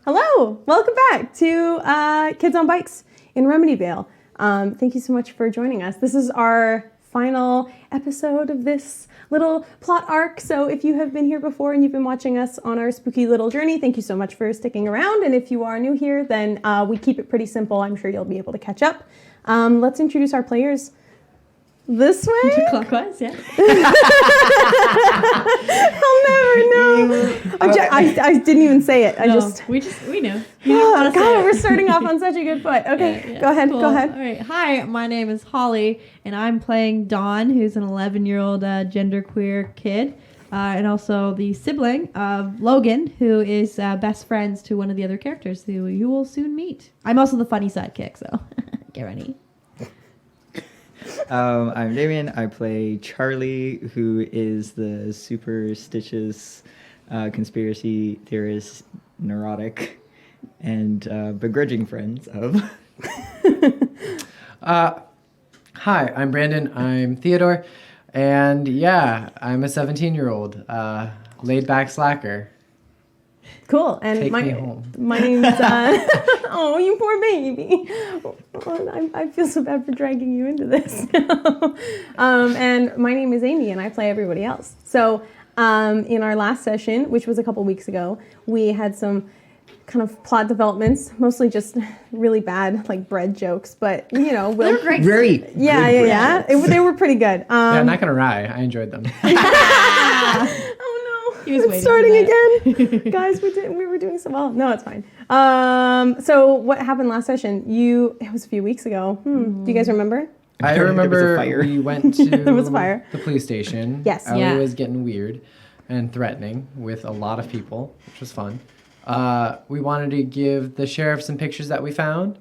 Hello, welcome back to Kids on Bikes in Remedyvale. Thank you so much for joining us. This is our final episode of this little plot arc. So if you have been here before and you've been watching us on our spooky little journey, thank you so much for sticking around. And if you are new here, then we keep it pretty simple. I'm sure you'll be able to catch up. Let's introduce our players. This way? Clockwise, yeah. I'll never know. I didn't even say it. We knew. Oh, God, we're starting off on such a good foot. Okay, yeah. Go ahead. Cool. Go ahead. All right. Hi, my name is Holly, and I'm playing Dawn, who's an 11-year-old genderqueer kid, and also the sibling of Logan, who is best friends to one of the other characters who you will soon meet. I'm also the funny sidekick, so get ready. I'm Damien. I play Charlie, who is the superstitious conspiracy theorist, neurotic, and begrudging friends of... Hi, I'm Brandon. I'm Theodore. And yeah, I'm a 17-year-old laid-back slacker. Cool. And Take me home. My name's oh, you poor baby. Oh, I feel so bad for dragging you into this. And my name is Amy, and I play everybody else. So in our last session, which was a couple weeks ago, we had some kind of plot developments, mostly just really bad, like bread jokes. But you know, They were great. Very yeah. They were pretty good. Yeah, I'm not going to lie. I enjoyed them. He was It's starting again. Guys, we were doing so well. No, it's fine. So what happened last session? It was a few weeks ago. Do you guys remember? I There was a remember fire. we went to There was a fire. the police station. Yes. Ellie Yeah. was getting weird and threatening with a lot of people, which was fun. We wanted to give the sheriff some pictures that we found,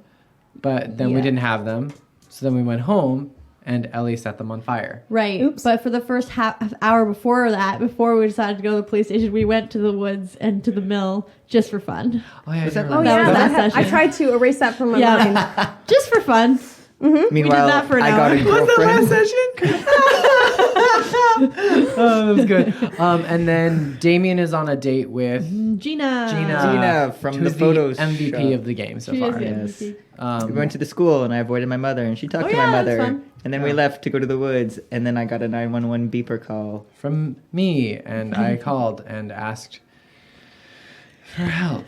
but then we didn't have them. So then we went home, and Ellie set them on fire. Right. Oops. But for the first half hour before we decided to go to the police station, we went to the woods and to the mill just for fun. Oh, yeah. Was that- Oh That yeah, was last I session. tried to erase that from my mind. Yeah. Just for fun. Meanwhile, that for an I got hour. a girlfriend. session? Oh, that was good. And then Damien is on a date with Gina. Gina from who's the photos MVP shop. of the game so She is far. the Yes. MVP. We went to the school, and I avoided my mother, and she talked Oh, to yeah, my that's mother. fun. And then we left to go to the woods, and then I got a 911 beeper call. From me, and I called and asked for help.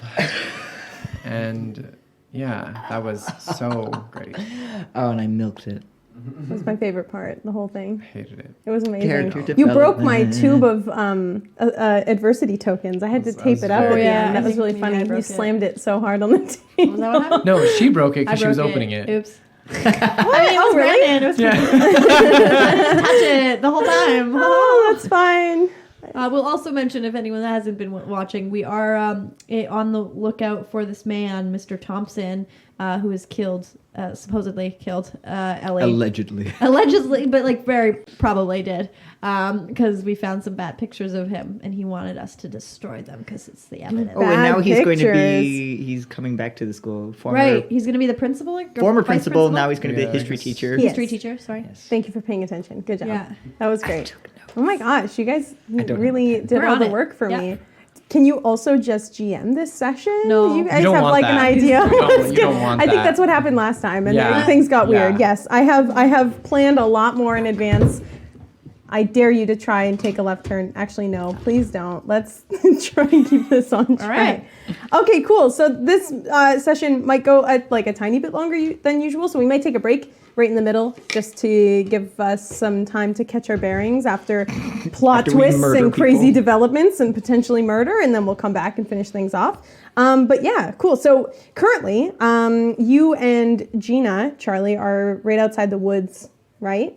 And yeah, that was so great. Oh, and I milked it. That was my favorite part, the whole thing. Hated it. It was amazing. Character You broke my development. tube of adversity tokens. I had to tape it up at very the good. end. That I was think really maybe I funny. You broke it. slammed it so hard on the table. Was that what happened? No, she broke it I because she was broke opening it. Oops. What? I mean, it was Oh, really? Brandon. It was Yeah. I didn't touch it the whole time. Oh, that's fine. We'll also mention, if anyone that hasn't been watching, we are on the lookout for this man, Mr. Thompson, who was killed, supposedly killed, Ellie. Allegedly. Allegedly, but like very probably did, because we found some bad pictures of him, and he wanted us to destroy them because it's the evidence. Oh, and now Bad he's going to pictures. he's coming back to the school. Right, he's going to be the principal, like, or Former vice principal, now he's going to be Yeah, a history he's- teacher. Yes. history teacher. Sorry. Yes. Thank you for paying attention. Good job. Yeah. That was great. Oh my gosh, you guys don't really did We're all on the it. work for Yeah. me. Can you also just GM this session? No. You guys You don't have want like an that. idea. You don't want I think that. that's what happened last time, and Yeah. things got weird. Yeah. Yes, I have planned a lot more in advance. I dare you to try and take a left turn. Actually, no, please don't. Let's try and keep this on track. right. Okay, cool. So this session might go like a tiny bit longer than usual, so we might take a break right in the middle just to give us some time to catch our bearings after plot After we twists murder and crazy people. developments and potentially murder, and then we'll come back and finish things off. But yeah, cool. So currently, you and Gina, Charlie, are right outside the woods, right?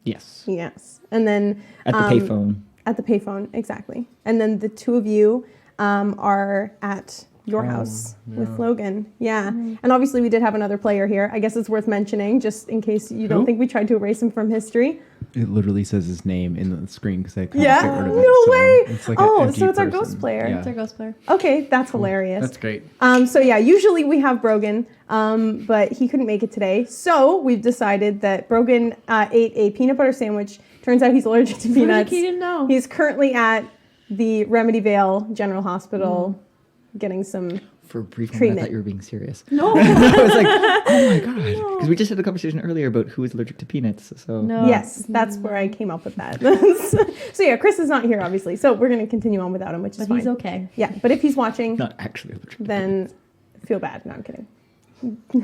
Yes. Yes. And then At the payphone. At the payphone, exactly. And then the two of you are at your house with Logan. Yeah. And obviously we did have another player here. I guess it's worth mentioning just in case you don't Who? think we tried to erase him from history. It literally says his name in the screen because I couldn't Yeah? get rid of No it. So way. It's like Oh, an empty so it's our person. ghost player. Yeah. It's our ghost player. Okay, that's hilarious. That's great. So yeah, usually we have Brogan, but he couldn't make it today. So we've decided that Brogan ate a peanut butter sandwich. Turns out he's allergic to peanuts. He didn't know. He's currently at the Remedyvale General Hospital getting some for a brief moment, I Treatment. thought you were being serious. No. I was like, oh my god. Because we just had a conversation earlier about who is allergic to peanuts. So No. Yes, that's where I came up with that. So yeah, Chris is not here, obviously. So we're going to continue on without him, which is But fine. he's okay. Yeah, but if he's watching, not actually allergic. then feel bad. No, I'm kidding.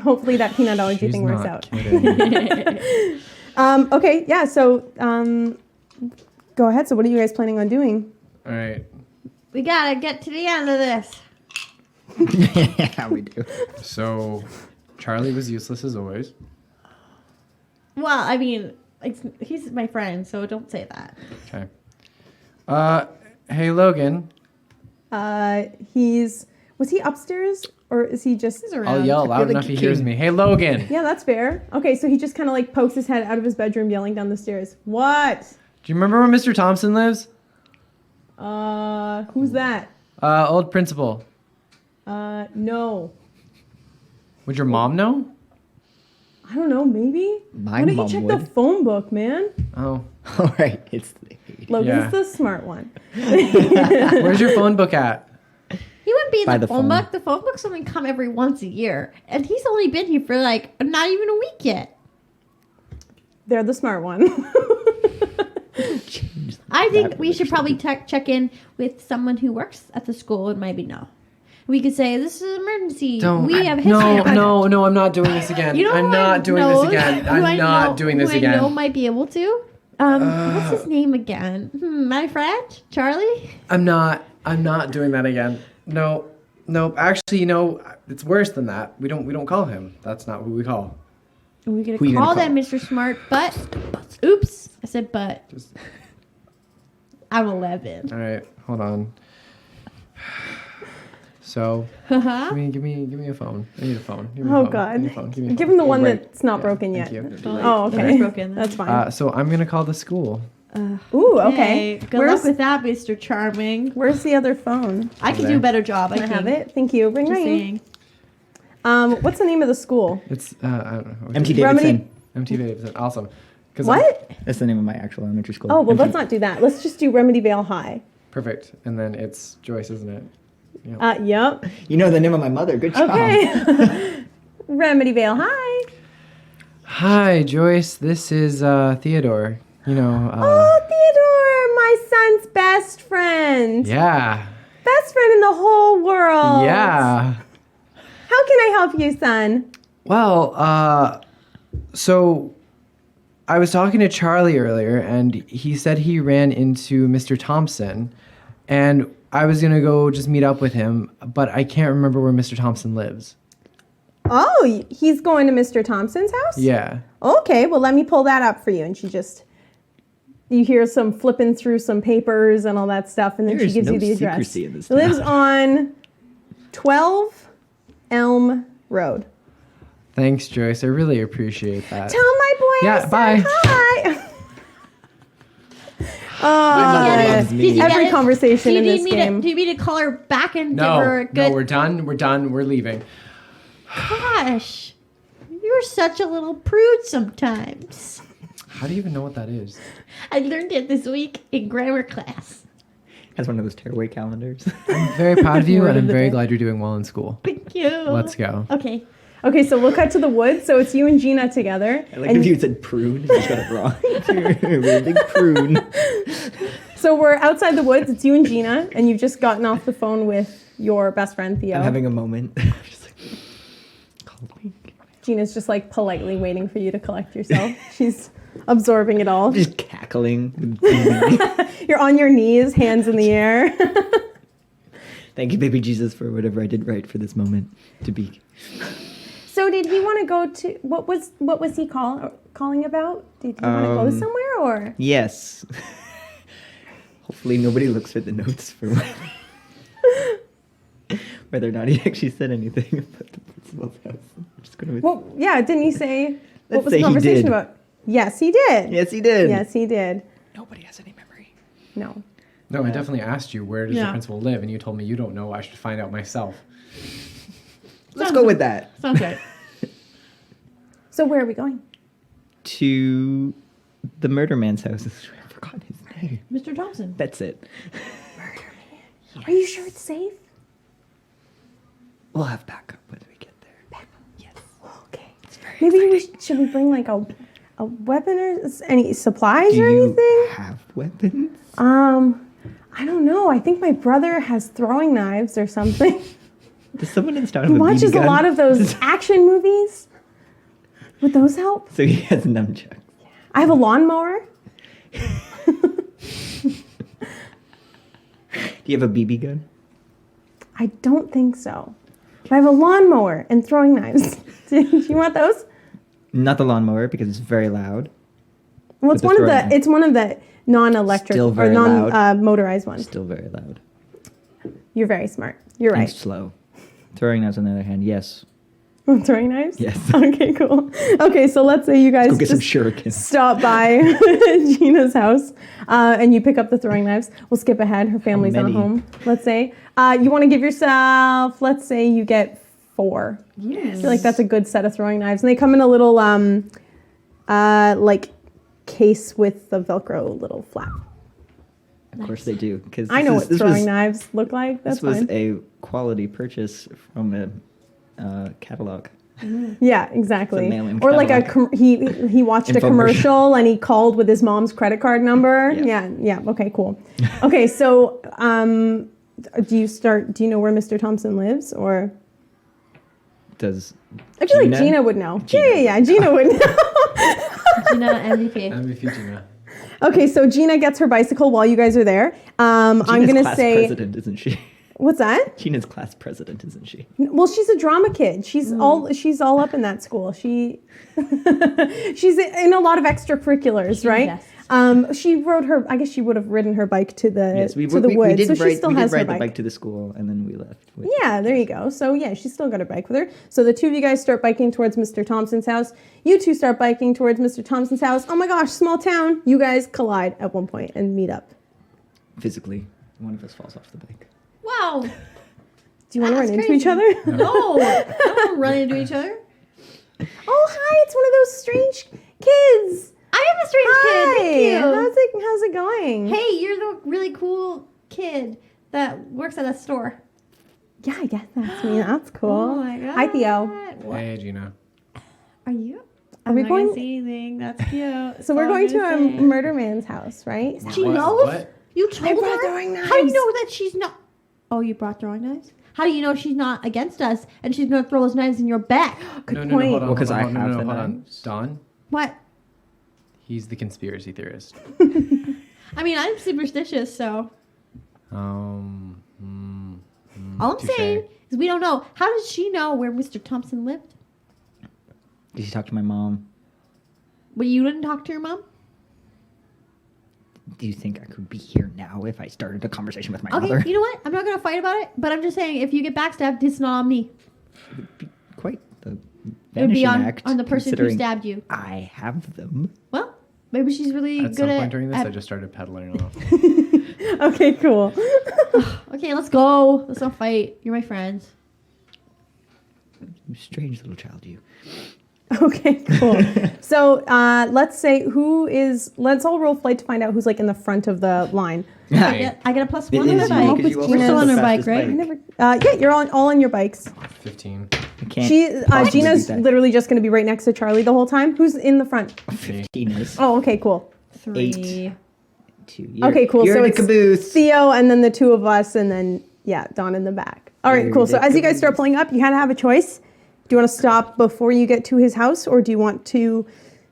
Hopefully that peanut allergy She's thing works not out. kidding. Okay, yeah, so go ahead. So what are you guys planning on doing? All right. We gotta get to the end of this. Yeah, we do. So, Charlie was useless as always. Well, I mean, he's my friend, so don't say that. Okay. Hey, Logan. Was he upstairs or is he just? He's around. I'll yell loud like enough you he hears can- me. Hey, Logan. Yeah, that's fair. Okay, so he just kind of like pokes his head out of his bedroom, yelling down the stairs. What? Do you remember where Mr. Thompson lives? Who's that? Old principal. No. Would your mom know? I don't know, maybe? My Why don't mom you check would. the phone book, man? Oh. All right, it's Logan's Yeah. the smart one. Where's your phone book at? He wouldn't be in By the the phone phone. book. The phone book's only come every once a year. And he's only been here for like not even a week yet. They're the smart one. I think we should probably check in with someone who works at the school and maybe know. We could say, this is an emergency. We have history. No, I'm not doing this again. You know I'm who not I doing know- this again. who I'm I not know- doing this who again. I know might be able to. What's his name again? My friend? Charlie? I'm not doing that again. No. Actually, it's worse than that. We don't call him. That's not who we call. We're going Who you to gonna call call? that Mr. Smart, but... Oops. I said but. Just I'm 11. all right. Hold on. So, Haha. give me a phone. I need a phone. Give me a Oh, phone. God. Give me a phone. Give me a Give phone. him the one Right. that's not Yeah, broken thank yet. you. Oh, okay. It's broken. That's fine. So I'm gonna call the school. Ooh, okay. Good luck with that, Mr. Charming. Where's the other phone? I can do a better job. Can I have it? Thank you. Ring, Just ring. saying. What's the name of the school? It's I don't know. MT Remedy- Davidson. MT Davidson. Awesome. 'Cause What? That's the name of my actual elementary school. Oh, well, MT. let's not do that. Let's just do Remedyvale High. Perfect. And then it's Joyce, isn't it? Yep. Yep. You know the name of my mother. Good job. Okay. Remedyvale High. Hi, Joyce. This is Theodore. Oh, Theodore, my son's best friend. Yeah. Best friend in the whole world. Yeah. How can I help you, son? Well, so I was talking to Charlie earlier, and he said he ran into Mr. Thompson, and I was gonna go just meet up with him, but I can't remember where Mr. Thompson lives. Oh, he's going to Mr. Thompson's house? Yeah. Okay, well, let me pull that up for you. And you hear some flipping through some papers and all that stuff, and then There she is gives no you the address. secrecy in this He lives town. on 12 Elm Road. Thanks, Joyce. I really appreciate that. Tell my boy I Yeah, said bye. hi. mother loves me. Did you Every get it? conversation Do you in need this me game. do you need to call her back and give No, her a good... no, we're done. We're done. We're leaving. Gosh, you're such a little prude sometimes. How do you even know what that is? I learned it this week in grammar class. Has one of those tearaway calendars. I'm very proud of you, Word and of I'm the very day. glad you're doing well in school. Thank you. Let's go. Okay. Okay, so we'll cut to the woods. So it's you and Gina together. I like and if you said prune. You got it wrong. We're a big prune. so we're outside the woods. It's you and Gina, and you've just gotten off the phone with your best friend, Theo. I'm having a moment. Just like, call me. Gina's just like politely waiting for you to collect yourself. She's absorbing it all. Just cackling. You're on your knees, hands in the air. Thank you, baby Jesus, for whatever I did right for this moment to be. So did he want to go to what was he calling about? Did he want to go somewhere or? Yes. Hopefully nobody looks at the notes for whether or not he actually said anything about the principal's house. I'm just gonna. Well, yeah, didn't he say what Let's was say the he conversation did. about? Yes, he did. Yes, he did. Yes, he did. Nobody has any memory. No. No, I definitely asked you where does the Yeah. principal live, and you told me you don't know. I should find out myself. Let's go with that. Sounds right. So where are we going? To the murder man's house. I forgot his name. Mr. Thompson. That's it. Are you sure it's safe? We'll have backup when we get there. Yes. Okay. Maybe should we bring like a weapon or any supplies Do or you anything? have weapons? I don't know. I think my brother has throwing knives or something. Does someone in this town He have a BB watches a gun? lot of those action movies. Would those help? So he has nunchucks. I have a lawnmower. Do you have a BB gun? I don't think so. But I have a lawnmower and throwing knives. Do you want those? Not the lawnmower because it's very loud. Well, it's But the one of throwing the knife. one of the non-electric Still or very loud. non-motorized ones. Still very loud. You're very smart. You're And right. slow. Throwing knives on the other hand, yes. Throwing knives? Yes. Okay, cool. Okay, so let's say you guys Go get some just shurikens. stop by Gina's house and you pick up the throwing knives. We'll skip ahead. Her family's not many? home. Let's say you want to give yourself, let's say you get 4. Yes. I feel like that's a good set of throwing knives. And they come in a little like case with the Velcro little flap. Of course they do. Because I know what throwing knives look like. That's This was fine. a quality purchase from a catalog. Yeah, exactly. It's a mail-in Or like catalog. he watched a Infomercial. commercial and he called with his mom's credit card number. Yeah. Yeah. Okay, cool. Okay, so do you know where Mr. Thompson lives, or Does I feel like Gina would know. Yeah, Gina would know. Gina MVP. MVP Gina. Okay, so Gina gets her bicycle while you guys are there. I'm Gina's gonna class say, president, isn't she? what's that? Gina's class president, isn't she? Well, she's a drama kid. She's all up in that school. She's in a lot of extracurriculars, right? Yes. She rode her. I guess she would have ridden her bike to the We woods, did so she ride, still we has did her ride the bike. bike to the school, and then we left. With Yeah, there you go. So yeah, she's still got her bike with her. So the two of you guys start biking towards Mr. Thompson's house. You two start biking towards Mr. Thompson's house. Oh my gosh, small town. You guys collide at one point and meet up. Physically, one of us falls off the bike. Wow. Do you want to run That's into each crazy. other? No. I don't run into each other. Oh hi, it's one of those strange kids. I am a strange kid. Thank you. How's it going? Hey, you're the really cool kid that works at a store. Yeah, I guess that's me. That's cool. Oh my god. Hi Theo. Hey, Gina. Are you? Are we I'm not gonna going- say anything. That's cute. So we're All I'm going to gonna a say. murder man's house, right? She What? knows? What? You told brought her? throwing How do you knives. know that she's not? Oh, you brought throwing knives? How do you know she's not against us and she's gonna throw those knives in your back? Good No, point. hold on. Well, 'cause hold I on, have the hold on. knives. Don, What? he's the conspiracy theorist. I mean, I'm superstitious, so all I'm touche. saying is we don't know. How does she know where Mr. Thompson lived? Did you talk to my mom? But you didn't talk to your mom? Do you think I could be here now if I started a conversation with my Okay, mother? you know what? I'm not gonna fight about it, but I'm just saying if you get backstabbed, it's not on me. It would be quite the It would be vanishing on, act. on the person who considering stabbed you. I have them. Well, maybe she's really At good some at. point during this, at- I just started peddling off. Okay, cool. Okay, let's go. Let's not fight. You're my friends. You strange little child, you. Okay, cool. So let's say let's all roll flight to find out who's like in the front of the line. Hey. I get a plus It one on is my you, bike. because you also We're have still the on our bike, fastest right? I never. Yeah, you're all on your bikes. 15. I can't. Gina's possibly do that. literally just going to be right next to Charlie the whole time. Who's in the front? 15 is Oh, okay, cool. 3. 2. Okay, cool. You're So in a it's caboose. Theo and then the two of us, and then Don in the back. All right, You're cool. So as you guys the start pulling up, you kind of have a choice. Do you want to stop before you get to his house, or do you want to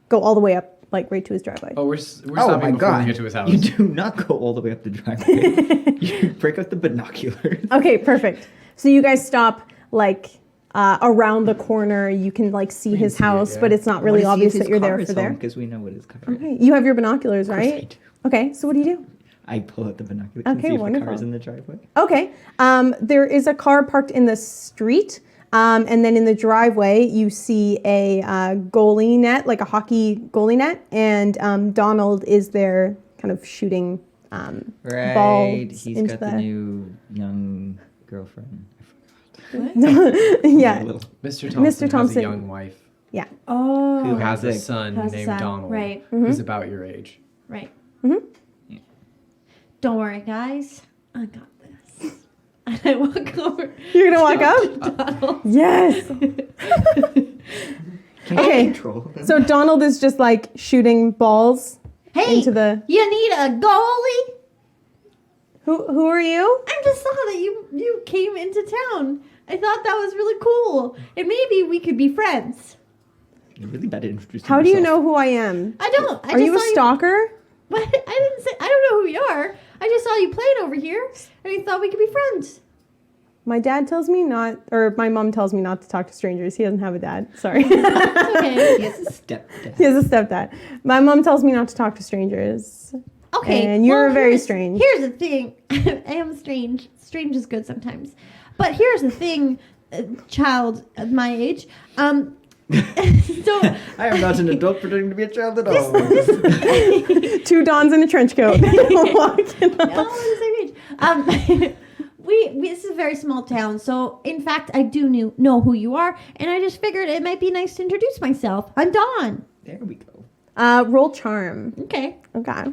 go all the way up, like right to his driveway? Oh, we're Oh stopping my before god. we get to his house. You do not go all the way up the driveway. You break out the binoculars. Okay, perfect. So you guys stop like around the corner. You can like see can his see it, house, yeah. but it's not really obvious that you're there for there. Because we know what his car is. Okay, you have your binoculars, course I right? do. Okay, so what do you do? I pull out the binoculars Okay, and see if the wonderful. car's in the driveway. Okay, there is a car parked in the street. And then in the driveway, you see a goalie net, like a hockey goalie net, and Donald is there kind of shooting Right. balls He's into got the new young girlfriend. yeah, Little- Mr. Thompson has Thompson. a young wife yeah. Oh. who has a Sick. son Has a named son, Donald, right. who's about your age. Right. Mm-hmm. Don't worry, guys. I got this. I walk over. You're gonna walk up? Donald. Yes. Okay. Control. So Donald is just like shooting balls Hey, into the. you need a goalie? Who are you? I just saw that you came into town. I thought that was really cool. And maybe we could be friends. You're really bad at introducing How do you yourself. know who I am? I don't. Are you a stalker? But I didn't say. I don't know who you are. I just saw you playing over here, and I thought we could be friends. My dad tells me not, or my mom tells me not to talk to strangers. He doesn't have a dad. Sorry. It's okay. He has a stepdad. He has a stepdad. My mom tells me not to talk to strangers. Okay. And you're very here's- strange. Here's the thing. I am strange. Strange is good sometimes. But here's the thing, child of my age. So I am not an adult pretending to be a child at all. Two Dons in a trench coat. Walking up. all the same age. We this is a very small town, so in fact I do know who you are, and I just figured it might be nice to introduce myself. I'm Dawn. There we go. Roll charm. Okay. Okay.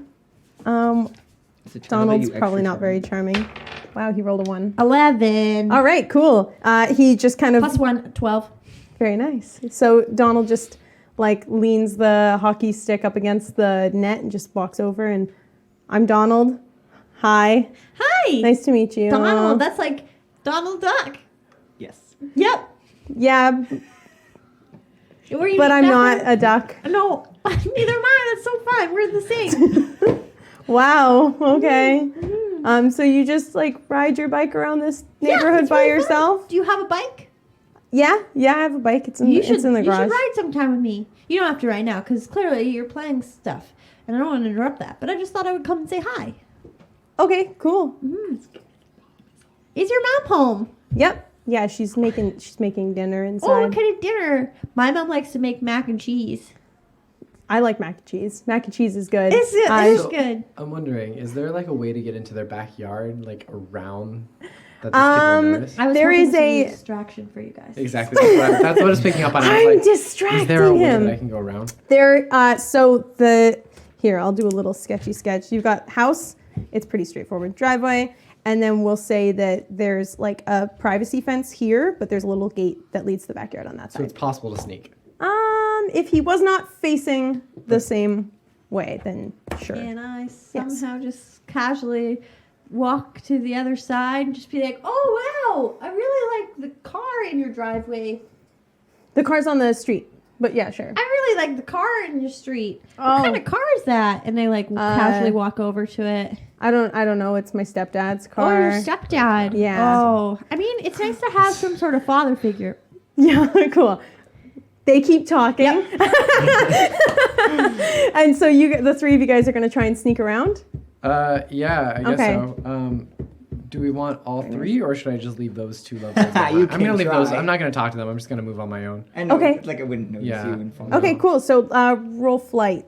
It's a child that Donald's you probably extra not very charming. Wow, he rolled a 1. 11. All right, cool. He just kind of Plus 1, 12. very nice. So Donald just like leans the hockey stick up against the net and just walks over and I'm Donald. Hi. Hi. Nice to meet you. Donald. That's like Donald Duck. Yes. Yep. Yeah, Were you but I'm named not after- a duck. No, neither am I. That's so fun. We're the same. Wow. Okay. So you just like ride your bike around this neighborhood it's by really fun. yourself? Do you have a bike? Yeah. Yeah, I have a bike. It's in You it's in the you garage. should ride sometime with me. You don't have to right now because clearly you're playing stuff, and I don't want to interrupt that. But I just thought I would come and say hi. Okay, cool. Is your mom home? Yep. Yeah, she's making dinner inside. Oh, what kind of dinner? My mom likes to make mac and cheese. I like mac and cheese. Mac and cheese is good. It's So- good. I'm wondering, is there like a way to get into their backyard, like around that these people notice? I was There hoping is this would be a- distraction for you guys. Exactly. That's what I was picking up on. I I'm was like, distracting is there a way him. that I can go around? There. So here, I'll do a little sketchy sketch. You've got house. It's pretty straightforward. Driveway, and then we'll say that there's like a privacy fence here, but there's a little gate that leads to the backyard on that So it's side. possible to sneak. If he was not facing the same way, then sure. And I somehow just casually walk to the other side and just be like, oh, wow, I really like the car in your driveway. The car's on the street, but yeah, sure. I really like the car in your street. Oh. What kind of car is that? And they casually walk over to it. I don't know. It's my stepdad's Oh, car. your stepdad. Yeah. Oh, I mean, it's nice to have some sort of father figure. Yeah, cool. They keep talking. And so the three of you guys are going to try and sneak around? Yeah, I guess Okay. so. Do we want all three, or should I just leave those two levels? I'm You gonna can leave those. try. I'm not gonna talk to them. I'm just gonna move on my own. I know, Okay. like I wouldn't notice Yeah. you and follow. Okay, No. cool. So roll flight.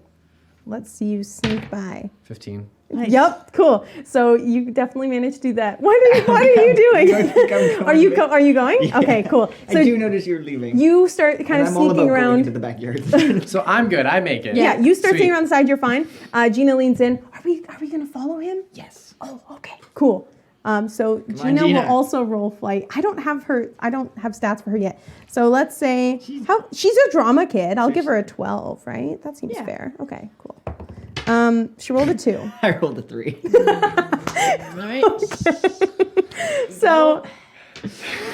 Let's see you sneak by. 15. Nice. Yep, cool. So you definitely managed to do that. What are you doing? I think I'm going Are you with- are you going? Yeah. Okay, cool. So I do notice you're leaving. you start kind and of I'm all sneaking about going into around. the backyard. So I'm good. I make it. Yeah, you start Sweet. sneaking around the side. You're fine. Gina leans in. Are we gonna follow him? yes. Oh, okay, cool. So on, Gina will Gina. also roll flight. I don't have stats for her yet. So let's say she's a drama kid. I'll give her a 12, right? That seems Yeah. fair. Okay, cool. She rolled a 2. I rolled a 3. So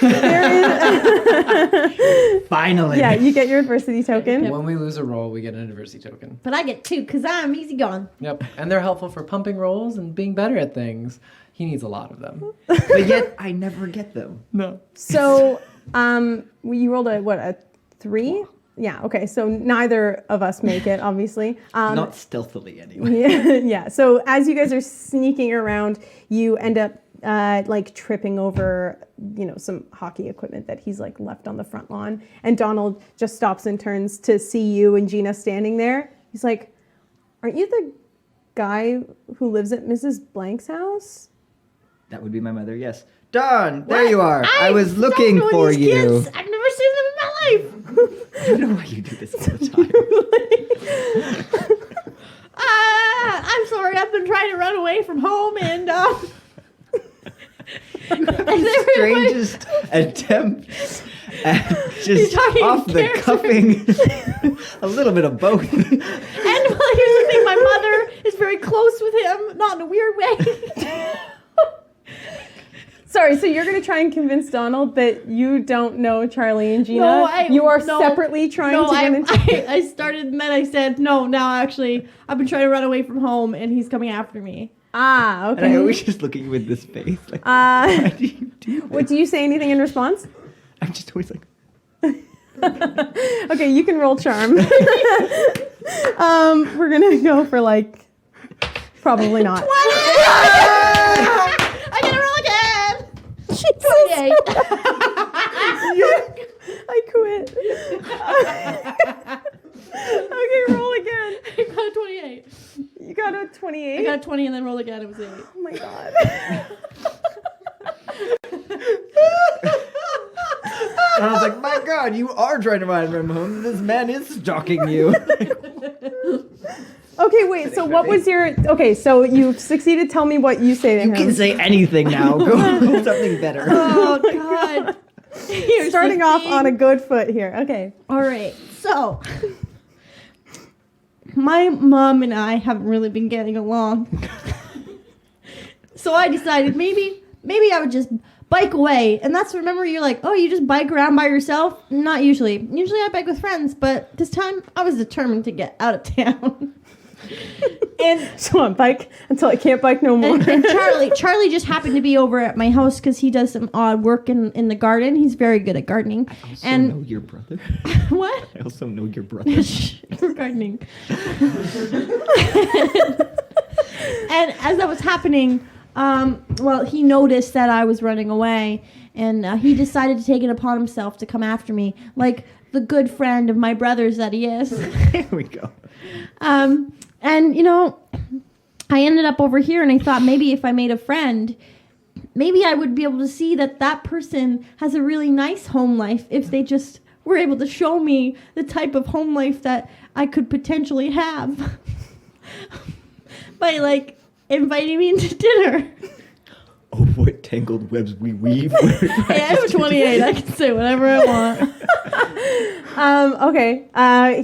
there is, Finally. yeah, you get your adversity token. When we lose a roll, we get an adversity token. But I get 2 because I'm easy going. Yep. And they're helpful for pumping rolls and being better at things. He needs a lot of them. But yet I never get them. No. So you rolled a 3? Yeah. Okay. So neither of us make it, obviously. Not stealthily anyway. Yeah. So as you guys are sneaking around, you end up like tripping over, some hockey equipment that he's like left on the front lawn. And Donald just stops and turns to see you and Gina standing there. He's like, "Aren't you the guy who lives at Mrs. Blank's house?" That would be my mother, yes. Dawn, there What? you are. I I was don't looking know for these you. kids. I've never seen them in my life. I don't know why you do this all the time. I'm sorry. I've been trying to run away from home and strangest attempt at just talking off the character. cuffing. A little bit of both. And well, here's the thing: my mother is very close with him, not in a weird way. Sorry, so you're going to try and convince Donald that you don't know Charlie and Gina? No, you are separately trying to get into... I started and then I said, no, now actually, I've been trying to run away from home and he's coming after me. Ah, And okay. I always just look at you with this face. Like, why do you do this? What, do you say anything in response? I'm just always like, Okay, you can roll charm. We're going to go for like... Probably not. I gotta roll again! 28. I quit. Okay, roll again. I got a 28. You got a 28? I got a 20 and then roll again. It was 8. Oh my god. and I was like, my God, you are trying to run from home. This man is stalking you. Okay, wait, so what was your... Okay, so you've succeeded. Tell me what you say to You him. can say anything now. Go with something better. Oh, God. You're Starting off 16. on a good foot here. Okay. All right, so my mom and I haven't really been getting along. So I decided maybe I would just bike away. And that's, remember, you're like, oh, you just bike around by yourself? Not usually. Usually I bike with friends, but this time I was determined to get out of town. And So on bike until I can't bike no more. and Charlie just happened to be over at my house because he does some odd work in the garden. He's very good at gardening. I also And know your brother. what? I also know your brother. For gardening. And as that was happening, well, he noticed that I was running away, and he decided to take it upon himself to come after me, like the good friend of my brothers that he is. Here we go. And, you know, I ended up over here, and I thought maybe if I made a friend, maybe I would be able to see that that person has a really nice home life if they just were able to show me the type of home life that I could potentially have by, like, inviting me into dinner. Oh, what tangled webs we weave. Hey, I'm 28. I can say whatever I want. Okay.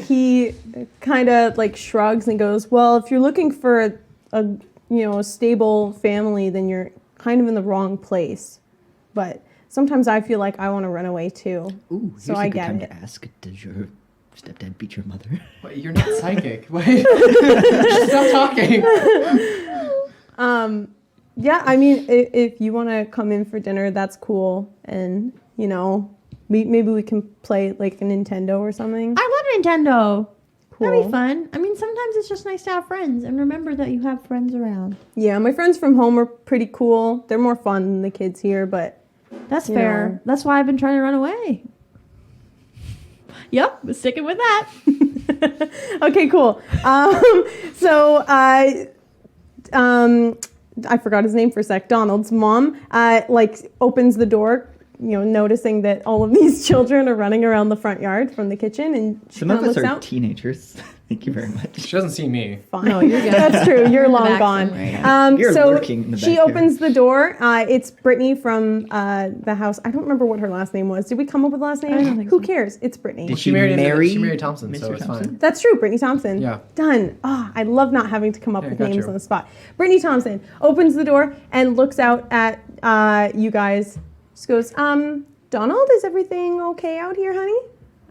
He kind of like shrugs and goes, well, if you're looking for a stable family, then you're kind of in the wrong place. But sometimes I feel like I want to run away too. Ooh, So here's I a good get time it. to ask, does your stepdad beat your mother? Wait, you're not psychic. Wait. Just stop talking. Yeah, I mean, if you want to come in for dinner, that's cool. And, maybe we can play like a Nintendo or something. I love Nintendo. That'd Cool. be fun. I mean, sometimes it's just nice to have friends, and remember that you have friends around. Yeah, my friends from home are pretty cool. They're more fun than the kids here, but That's You fair. know. That's why I've been trying to run away. Yep, sticking with that. okay, cool. I forgot his name for a sec. Donald's mom, opens the door, noticing that all of these children are running around the front yard from the kitchen, and she Some of kinda us looks are out. teenagers. Thank you very much. She doesn't see me. Fine. No, you're good. That's true. You're long back gone. somewhere, yeah. You're so lurking in the she backyard. opens the door. It's Brittany from the house. I don't remember what her last name was. Did we come up with the last name? I don't think Who so. cares? It's Brittany. Did She married marry Thompson, so Mr. it's Thompson? fine. That's true, Brittany Thompson. Yeah. Done. I love not having to come up Yeah, with got names you. on the spot. Brittany Thompson opens the door and looks out at you guys. She goes, Donald, is everything okay out here, honey?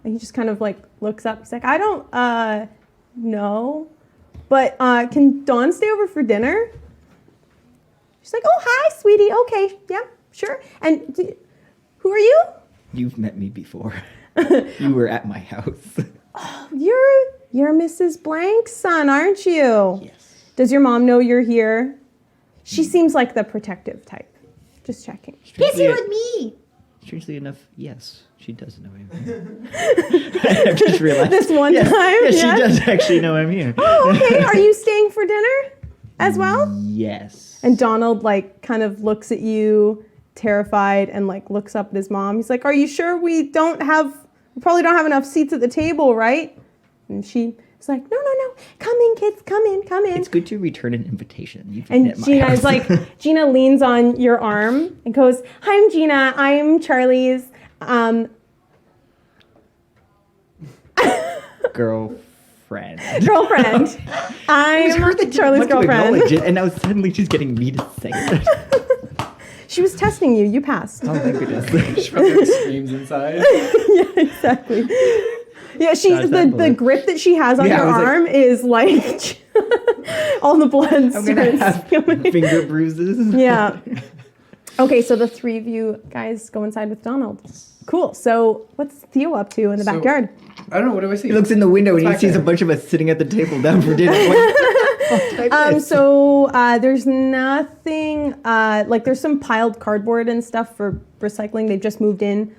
And he just kind of looks up. He's like, I don't know. But can Dawn stay over for dinner? She's like, oh, hi, sweetie. Okay, yeah, sure. And who are you? You've met me before. You were at my house. You're Mrs. Blank's son, aren't you? Yes. Does your mom know you're here? She seems like the protective type. Just checking. He's here with me. Strangely enough, yes, she does know I'm here. I just realized. This one Yes, time? yes, Yeah. she does actually know I'm here. Oh, okay. Are you staying for dinner as well? Yes. And Donald kind of looks at you, terrified, and looks up at his mom. He's like, are you sure we probably don't have enough seats at the table, right? And she's like, no, come in, kids, come in, come in. It's good to return an invitation. You've been And at my Gina house. is like, Gina leans on your arm and goes, "Hi, I'm Gina. I'm Charlie's girlfriend. girlfriend. I'm Charlie's girlfriend." Acknowledge it, and now suddenly she's getting me to say it. She was testing you. You passed. Oh, thank goodness. She probably screams inside. Yeah, exactly. Yeah, Dodge that the bullet. grip that she has on Yeah, her I was like- arm is like all the blood I'm gonna starts have coming. finger bruises. Yeah. Okay, so the three of you guys go inside with Donald. Cool. So what's Theo up to in the So- backyard? I don't know. What do I see? He looks in the window and he back sees there? a bunch of us sitting at the table down for dinner. So there's nothing like there's some piled cardboard and stuff for recycling. They've just moved in.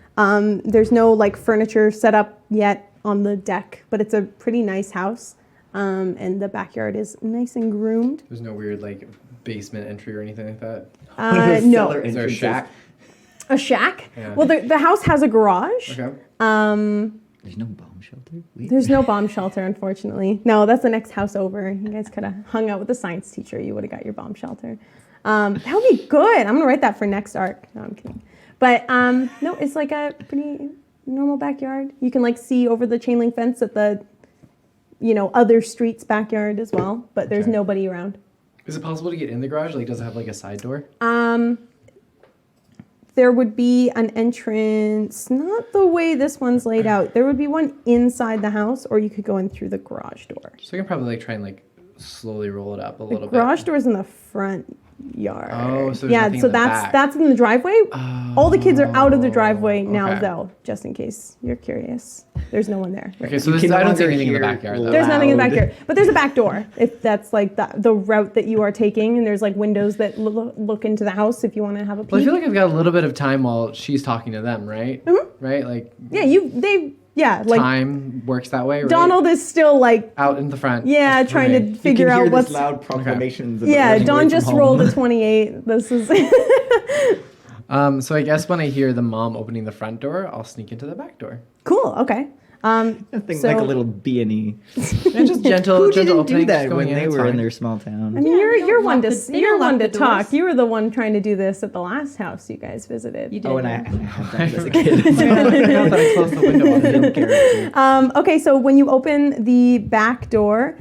There's no like furniture set up yet on the deck, but it's a pretty nice house. And the backyard is nice and groomed. There's no weird like basement entry or anything like that. No, Is there a shack? a shack. Yeah. Well, the house has a garage. Okay. There's no bomb shelter. Wait. There's no bomb shelter, unfortunately. No, that's the next house over. You guys could have hung out with the science teacher. You would have got your bomb shelter. That would be good. I'm gonna write that for next arc. No, I'm kidding. But no, it's like a pretty normal backyard. You can like see over the chain link fence at the, other street's backyard as well. But there's Okay. nobody around. Is it possible to get in the garage? Like, does it have like a side door? There would be an entrance, not the way this one's laid out. There would be one inside the house, or you could go in through the garage door. So I can probably like try and like slowly roll it up a The little garage bit. door's in the front yard. Oh, so there's yeah, nothing so in the that's back. that's in the driveway. All the kids are out of the driveway now, okay. though. Just in case you're curious, there's no one there. right Okay, now. so You this, can I don't no see longer anything in the hear backyard though. There's nothing in the loud. backyard, but there's a back door if that's like the route that you are taking, and there's like windows that look into the house if you want to have a peek. Well, I feel like I've got a little bit of time while she's talking to them, right? Mm-hmm. Right, like like time works that way, right? Donald is still like out in the front. trying to You figure can hear out what's this loud proclamations. about yeah. running away Don from just home. rolled a 28. This is So I guess when I hear the mom opening the front door, I'll sneak into the back door. cool. Okay. Something so- like a little B&E. And just gentle, Who gentle didn't do opening, that just when going they it's were in fine. their small town? I mean, Yeah, you're they don't one to lock the- they you're don't one lock to the talk. doors. You were the one trying to do this at the last house you guys visited. You did. Oh, and I had that as a kid. I thought I closed the window on Little them. character. Okay, so when you open the back door,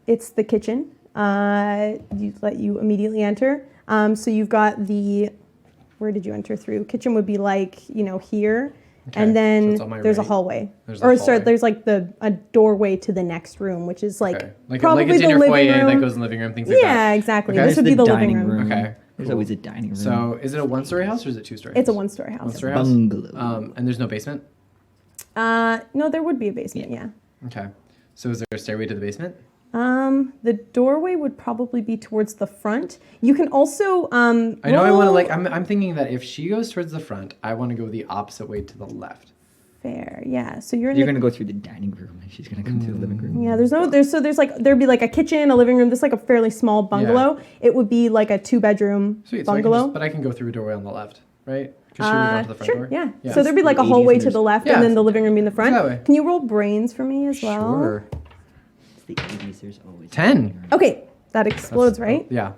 it's the kitchen. You let you immediately enter. So you've got where did you enter through? Kitchen would be like here, Okay, and so then it's on my there's a right. hallway. There's a or sorry, hallway. there's like a doorway to the next room, which is like Okay. Like probably a dinner the living foyer room. that goes in the living room, things like that. Yeah, exactly. Okay. This would be the living dining room. Okay, There's cool. always a dining room. So is it a one-story house or is it two-story? It's a one-story house. One-story house. Bungalow. And there's no basement. No, there would be a basement. Yeah. Okay. So is there a stairway to the basement? The doorway would probably be towards the front. You can also I know I want to roll- like. I'm thinking that if she goes towards the front, I want to go the opposite way to the left. Fair, yeah. So you're in You're the gonna go through the dining room, and she's gonna come through the living room. yeah. There'd be like a kitchen, a living room. This is like a fairly small bungalow. It would be like a 2-bedroom Sweet. bungalow. But I can go through a doorway on the left, right? Because she would go to the front Sure, door. yeah. So there'd be like a the hallway 80s to and the left, Yeah. and then the living room in the front. That way. Can you roll brains for me as well? Sure. It's the 80s. There's always 10. Okay, that explodes, right? Yeah.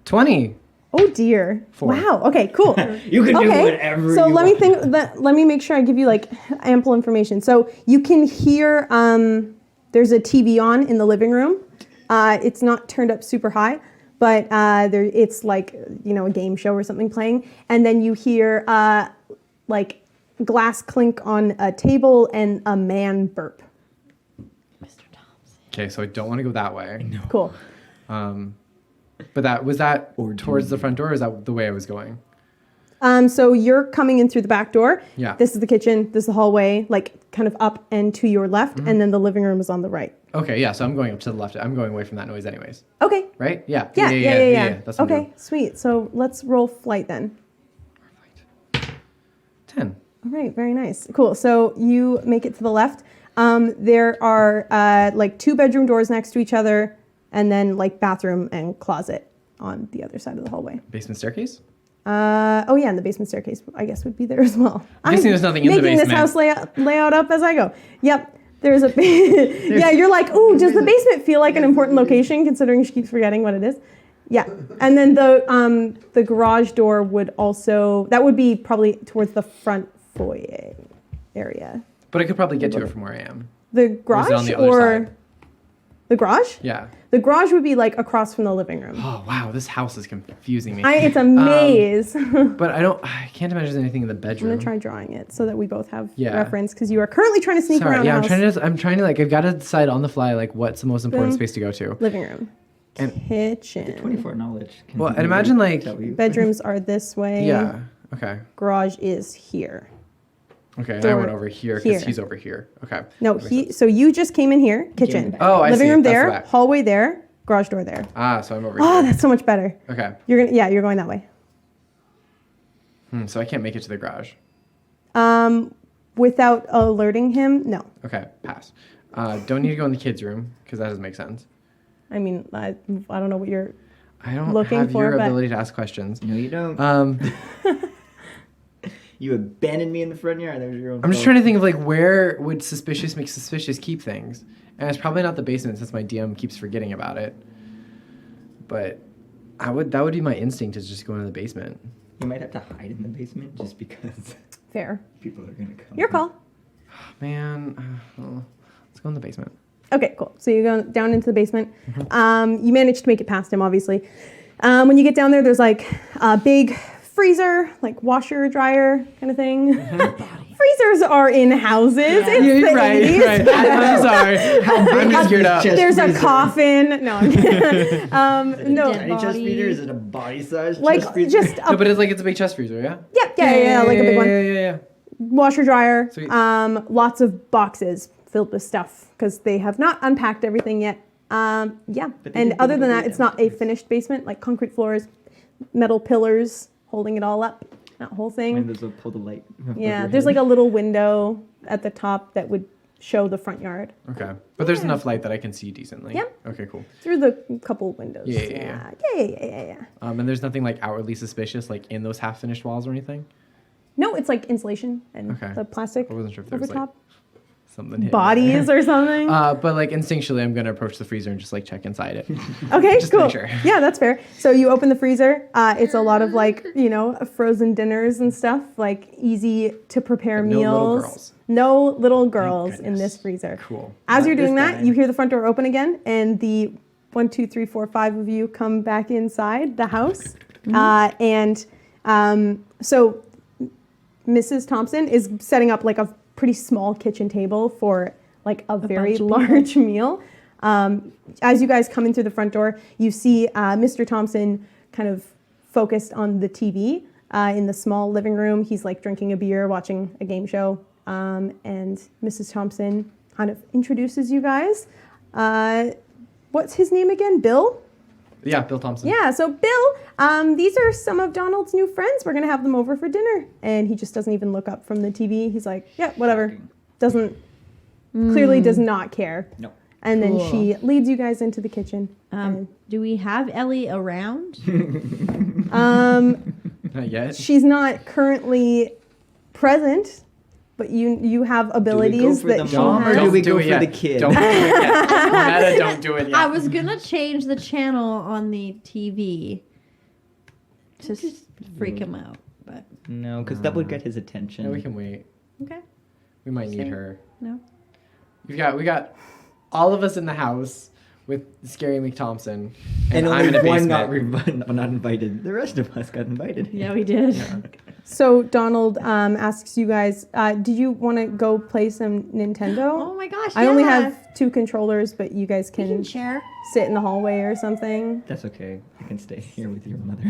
20. Oh dear. 4. Wow. Okay. Cool. You can do Okay, whatever so you let me want. think. Let me make sure I give you like ample information. So you can hear. There's a TV on in the living room. It's not turned up super high, but it's like a game show or something playing, and then you hear like glass clink on a table and a man burp. Mr. Thompson. Okay, so I don't want to go that way. Cool. But that Or towards the front door, or is that the way I was going? So you're coming in through the back door. Yeah. This is the kitchen. This is the hallway, like kind of up and to your left, and then the living room is on the right. Okay, yeah, so I'm going up to the left. I'm going away from that noise anyways. Okay. Right? Yeah. Yeah. That's what I'm Okay, doing. sweet. So let's roll flight then. 10. All right, very nice. Cool. So you make it to the left. There are like 2-bedroom doors next to each other, and then like bathroom and closet on the other side of the hallway. Basement staircase? Oh yeah, and the basement staircase I guess would be there as well. I'm guessing there's nothing in the making this basement. house layout up as I go. Yep. There's a yeah. You're like, ooh, does the basement feel like an important location considering she keeps forgetting what it is? Yeah, and then the garage door would also be probably towards the front foyer area. But I could probably get to it from where I am. The garage Or is it on the other side? The garage? Yeah. The garage would be like across from the living room. Oh wow, this house is confusing me. It's a maze. But I can't imagine there's anything in the I'm bedroom. gonna try drawing it so that we both have Yeah. reference because you are currently trying to sneak around. Yeah, the house. I'm trying to like I've got to decide on the fly like what's the most important Boom. space to go to. Living room, And- kitchen. 24 knowledge. Can Well, you and imagine, like- tell you? Bedrooms are this way. Yeah. Okay. Garage is here. Okay. And Door I went over here here. because he's over here. Okay. No, That makes sense. so you just came in here. Kitchen. back. Oh, I Living see. room That's there. the back. Hallway there. Garage door there. So I'm over Oh, here. that's so much better. Okay. You're going that way. So I can't make it to the garage. Without alerting him, no. Okay. Pass. Don't need to go in the kids' room because that doesn't make sense. I mean, I don't know what you're. I don't Looking have for, your but- ability to ask questions. No, you don't. You abandoned me in the front yard. That was your own I'm just fault. trying to think of like where would suspicious make suspicious keep things, and it's probably not the basement since my DM keeps forgetting about it. But that would be my instinct is just go into the basement. You might have to hide in the basement just because Fair. people are gonna come. Your call. Man, let's go in the basement. Okay, cool. So you go down into the basement. Mm-hmm. You managed to make it past him, obviously. When you get down there, there's like a big freezer, like washer dryer kind of thing. Freezers are in houses. It's the 80s. I'm sorry. I'm just geared up. Chest There's a freezer. coffin. No, I'm kidding. No, dead Tiny chest body. freezer? Is it a body size like chest freezer? just No, a but it's a big chest freezer, yeah. yeah, like a big one. Yeah. Washer dryer. Sweet. Lots of boxes filled with stuff because they have not unpacked everything yet. Yeah, But they and did other build than a that, way it's not a downstairs. finished basement. Like concrete floors, metal pillars holding it all up. That whole thing. Windows will pull the light. above Yeah, your there's head. like a little window at the top that would show the front yard Okay, but there's enough light that I can see decently. Yep. Okay, cool. through the couple windows. Yeah. Yeah. And there's nothing like outwardly suspicious like in those half-finished walls or anything. No, it's like insulation and Okay. the plastic I wasn't sure if there over was like top. something hidden Bodies there. or something. But like instinctually, I'm gonna approach the freezer and just like check inside it. Okay, just to cool. make sure. Yeah, that's fair. So you open the freezer. It's a lot of like, frozen dinners and stuff, like easy to prepare But no meals. little girls. No little girls in goodness. this freezer. Cool. As Not you're doing this that, time. you hear the front door open again, and the 1, 2, 3, 4, 5 of you come back inside the house. So Mrs. Thompson is setting up like a pretty small kitchen table for like a very bunch of large meal. As you guys come in through the front door, you see Mr. Thompson kind of focused on the TV in the small living room. He's like drinking a beer, watching a game show. And Mrs. Thompson kind of introduces you guys. What's his name again? Bill? Yeah, Bill Thompson. Yeah, so Bill, these are some of Donald's new friends. We're gonna have them over for dinner. And he just doesn't even look up from the TV. He's like, yeah, whatever. Clearly does not care. No. And then Cool. she leads you guys into the kitchen. Do we have Ellie around? Not yet. She's not currently present, but you have abilities for that the she mom or has. do we do go it for yet. the kid? Don't do it yet. Meta, don't do it yet. I was gonna change the channel on the TV to freak him out, but No, because that would get his attention. No, we can wait. okay. We might need Same. her. No. We got all of us in the house with Scary McThompson, And I'm in a only one basement. not invited. The rest of us got invited. Yeah, we did. So Donald asks you guys, did you want to go play some Nintendo? Oh my gosh! I only yeah. have 2 controllers, but you guys We can can share. sit in the hallway or something. That's okay. I can stay here with your mother.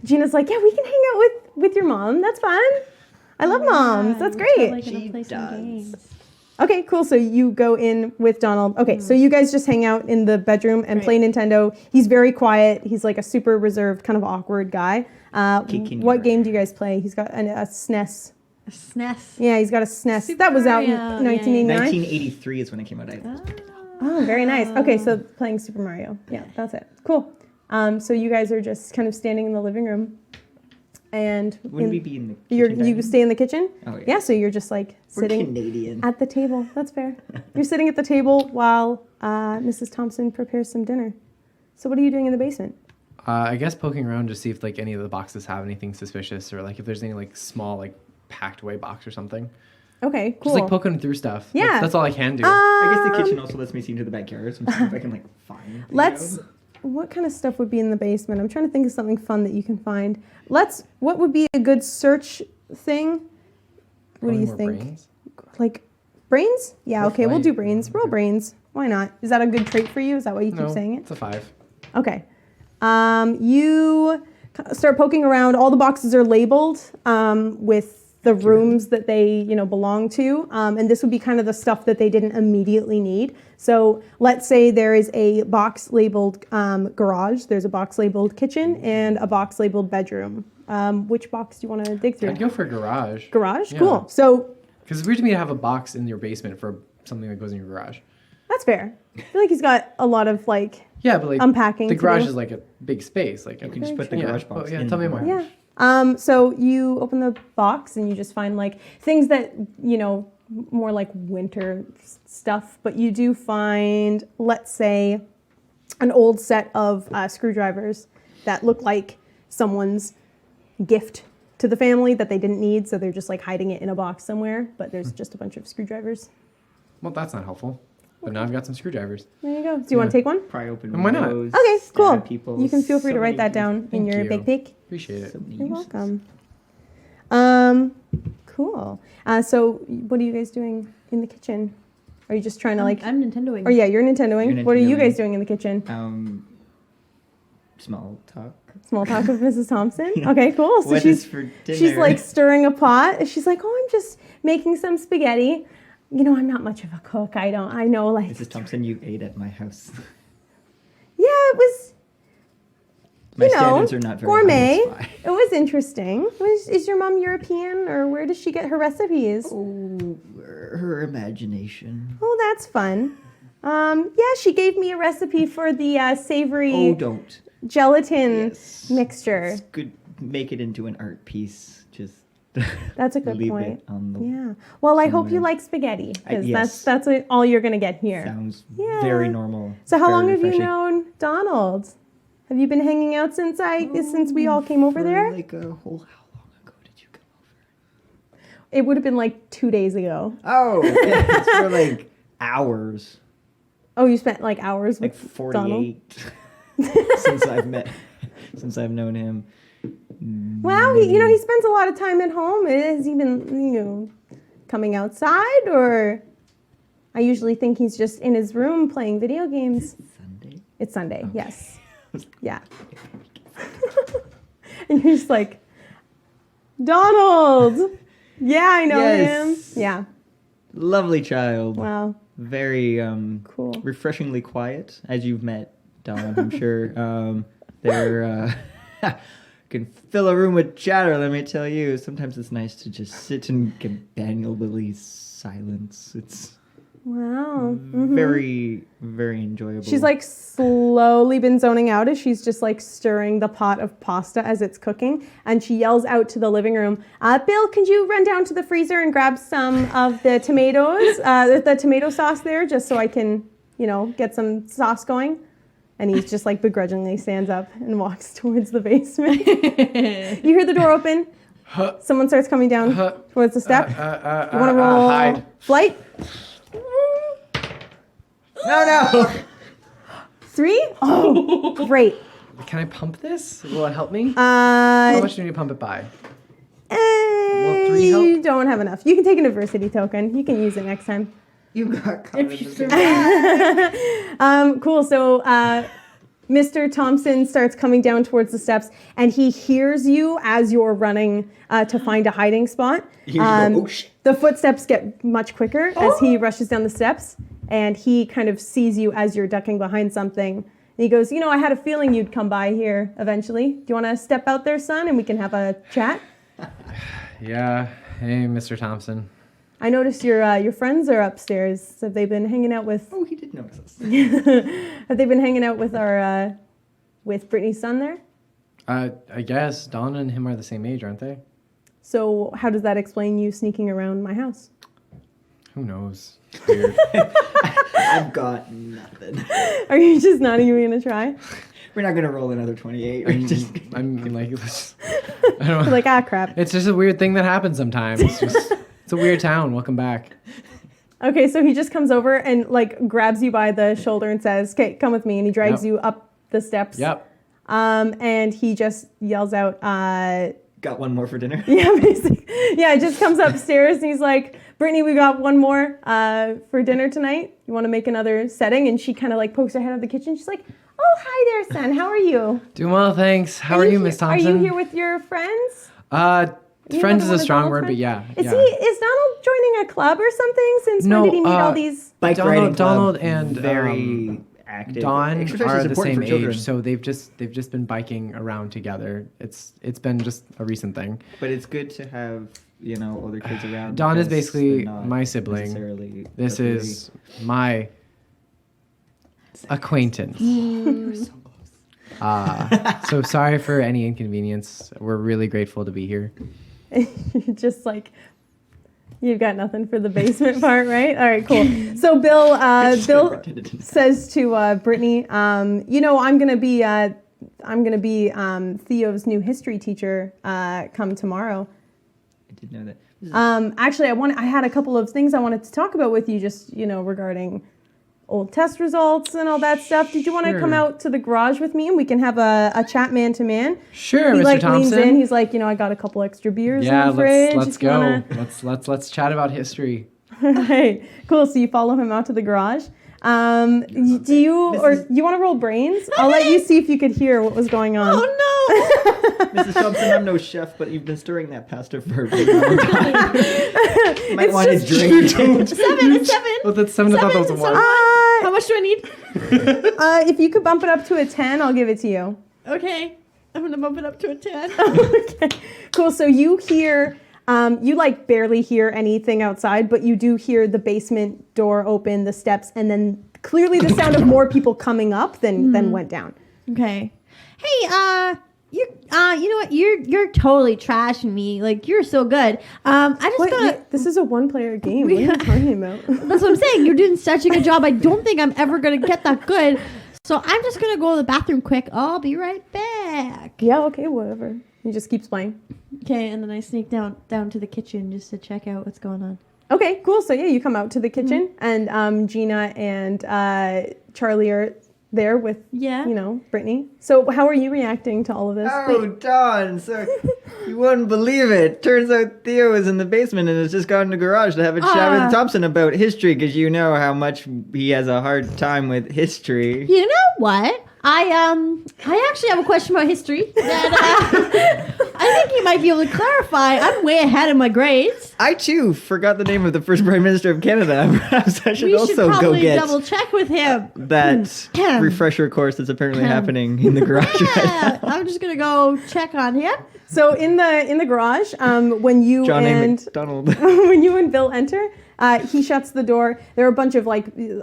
Gina's like, yeah, we can hang out with your mom. That's fun. I love moms. That's great. Totally gonna She play some does. games. Okay, cool. So you go in with Donald. Okay, so you guys just hang out in the bedroom and play Nintendo. He's very quiet. He's like a super reserved, kind of awkward guy. Kicking What your game do you guys play? He's got a SNES. A SNES. Yeah, he's got a SNES. Super that was out in Mario. Yeah, 1989. 1983 is when it came out. Oh, very nice. Okay, so playing Super Mario. Yeah, that's it. Cool. So you guys are just kind of standing in the living room. And Wouldn't we be in the kitchen? you stay in the kitchen? Oh, yeah. Yeah, so you're just like We're sitting Canadian. at the table. That's fair. You're sitting at the table while Mrs. Thompson prepares some dinner. So what are you doing in the basement? I guess poking around to see if like any of the boxes have anything suspicious, or like if there's any like small like packed away box or something. Okay, cool. Just like poking through stuff. Yeah. That's all I can do. I guess the kitchen also lets me see into the backyard, so I'm seeing if I can like find. What kind of stuff would be in the basement? I'm trying to think of something fun that you can find. What would be a good search thing? What do you think? Brains? Like brains? Yeah, Or okay, we'll do flame. brains. Roll brains. Why not? Is that a good trait for you? Is that why you keep No, saying it? it's a 5. Okay. You start poking around. All the boxes are labeled with the rooms that they, belong to. And this would be kind of the stuff that they didn't immediately need. So let's say there is a box labeled garage, there's a box labeled kitchen, and a box labeled bedroom. Which box do you want to dig through? I'd go for garage. Garage? Yeah. Cool. So Because it's weird to me to have a box in your basement for something that goes in your garage. that's fair. I feel like he's got a lot of Yeah, but like unpacking the to garage do. is like a big space. Like You can just put the garage box in. tell me the more. garage. Yeah. So you open the box and you just find things that, more like winter stuff, but you do find, let's say, an old set of screwdrivers that look like someone's gift to the family that they didn't need, so they're just hiding it in a box somewhere, but there's just a bunch of screwdrivers. Well, that's not helpful. But now I've got some screwdrivers. There you go. Do you want to take one? Pry open And why not? windows, Okay, stab cool. people, You can feel free so to write many that down in Thank your you. backpack. Appreciate it. so many You're uses. welcome. Cool. So what are you guys doing in the kitchen? Are you just trying to I'm Nintendoing. Oh yeah, you're Nintendoing. You're What are you Nintendoing. guys doing in the kitchen? Small talk. Small talk with Mrs. Thompson. Yeah. Okay, cool. So What is for dinner? she's stirring a pot. She's like, oh, I'm just making some spaghetti. I'm not much of a cook. I know Mrs. Thompson, you ate at my house. Yeah, it was. My standards are not very gourmet. high. It's fine. It was interesting. Is your mom European, or where does she get her recipes? Oh, her imagination. Oh, that's fun. Yeah, she gave me a recipe for the savory Oh, don't. gelatin Yes. mixture. It's good. Make it into an art piece. Just That's a good leave point. it on the. Yeah. Well, I hope you somewhere. like spaghetti, because yes. that's all you're gonna get here. Sounds Yeah. very normal. So how very long have you refreshing. known Donald? Have you been hanging out since we all came over For there? Like a whole. How long ago did you come over? It would have been 2 days ago. Oh, yeah, it's for hours. Oh, you spent hours Like with Donald? 48 since I've known him. Wow, he spends a lot of time at home. Has he been coming outside, or? I usually think he's just in his room playing video games. Sunday. It's Sunday, Okay. yes. Yeah. And you're just like, Donald! Yeah, I know Yes. him. Yeah. Lovely child. Wow. Very Cool. refreshingly quiet, as you've met Don, I'm sure. They're can fill a room with chatter, let me tell you. Sometimes it's nice to just sit and companionably silence. It's Wow. very, very enjoyable. She's slowly been zoning out as she's just stirring the pot of pasta as it's cooking. And she yells out to the living room, Bill, can you run down to the freezer and grab some of the tomatoes, the tomato sauce there, just so I can, get some sauce going? And he's just begrudgingly stands up and walks towards the basement. You hear the door open. Someone starts coming down towards the step. You want to roll hide. flight? No! 3? Oh, great. Can I pump this? Will it help me? How Uh, much do you need to pump it by? Will 3 help? You don't have enough. You can take an adversity token. You can use it next time. You got caught in the Cool. So Mr. Thompson starts coming down towards the steps, and he hears you as you're running to find a hiding spot. You go, "Oh, shit." The footsteps get much quicker as he rushes down the steps, and he kind of sees you as you're ducking behind something. And he goes, I had a feeling you'd come by here eventually. Do you want to step out there, son, and we can have a chat? Yeah. Hey, Mr. Thompson. I noticed your friends are upstairs. Have they been hanging out with? Oh, he did notice us. Have they been hanging out with our with Brittany's son there? I guess Donna and him are the same age, aren't they? So how does that explain you sneaking around my house? Who knows? It's weird. I've got nothing. Are you just not even gonna try? We're not gonna roll another 28. We're just... I mean, like, I don't know. Like, crap. It's just a weird thing that happens sometimes. It's a weird town. Welcome back. Okay, so he just comes over and like grabs you by the shoulder and says, "Okay, come with me," and he drags you up the steps. Yep. And he just yells out, Got one more for dinner? yeah, basically. Yeah, just comes upstairs and he's like, "Brittany, we got one more for dinner tonight. You want to make another setting?" And she kind of like pokes her head out of the kitchen. She's like, "Oh, hi there, son. How are you?" Doing well, thanks. How are you, Miss Thompson? Are you here with your friends? Friends is a strong word, but yeah. Is Donald joining a club or something? Since when did he meet all these? Bike riding club, Donald and very active. Dawn Exercise are is the important same for children. age, so they've just been biking around together. It's been just a recent thing. But it's good to have other kids around. Dawn is because basically they're not my sibling. necessarily This appropriate. is my acquaintance. So sorry for any inconvenience. We're really grateful to be here. Just like, you've got nothing for the basement part, right? All right, cool. So Bill says to Brittany, I'm gonna be Theo's new history teacher come tomorrow. I did know that. Actually, I had a couple of things I wanted to talk about with you, just regarding old test results and all that stuff. Did you want to come out to the garage with me and we can have a chat man to man? Sure, he Mr. like Thompson. leans in. He's like, I got a couple extra beers in Yeah, the fridge. let's if you go. wanna-" Let's chat about history. All right, cool. So you follow him out to the garage. Do you want to roll brains? I'll let you see if you could hear what was going on. Oh no! Mrs. Thompson, I'm no chef, but you've been stirring that pasta for a really long time. You might want to drink. Seven. Well, that's 7. I thought that was a 1. How much do I need? If you could bump it up to a 10, I'll give it to you. Okay, I'm gonna bump it up to a 10. Okay, cool. So you hear, you like barely hear anything outside, but you do hear the basement door open, the steps, and then clearly the sound of more people coming up than went down. Okay. Hey, you know what? You're totally trashing me. Like, you're so good. I just What? gotta. This is a one-player game. What are you talking about? That's what I'm saying. You're doing such a good job. I don't think I'm ever gonna get that good. So I'm just gonna go to the bathroom quick. I'll be right back. Yeah. Okay. Whatever. He just keeps playing. Okay, and then I sneak down to the kitchen just to check out what's going on. Okay. Cool. So yeah, you come out to the kitchen, and Gina and Charlie are there with Brittany. So how are you reacting to all of this? Oh, Dawn, so you wouldn't believe it. Turns out Theo is in the basement and has just gone to the garage to have a chat with Thompson about history, because you know how much he has a hard time with history. You know what? I actually have a question about history that I think you might be able to clarify. I'm way ahead in my grades. I, too, forgot the name of the first Prime Minister of Canada. Perhaps I should also go probably get double check with him. that refresher course that's apparently happening in the garage right Yeah, now. I'm just gonna go check on him. So in the garage, when you John A. and McDonald. when you and Bill enter, he shuts the door. There are a bunch of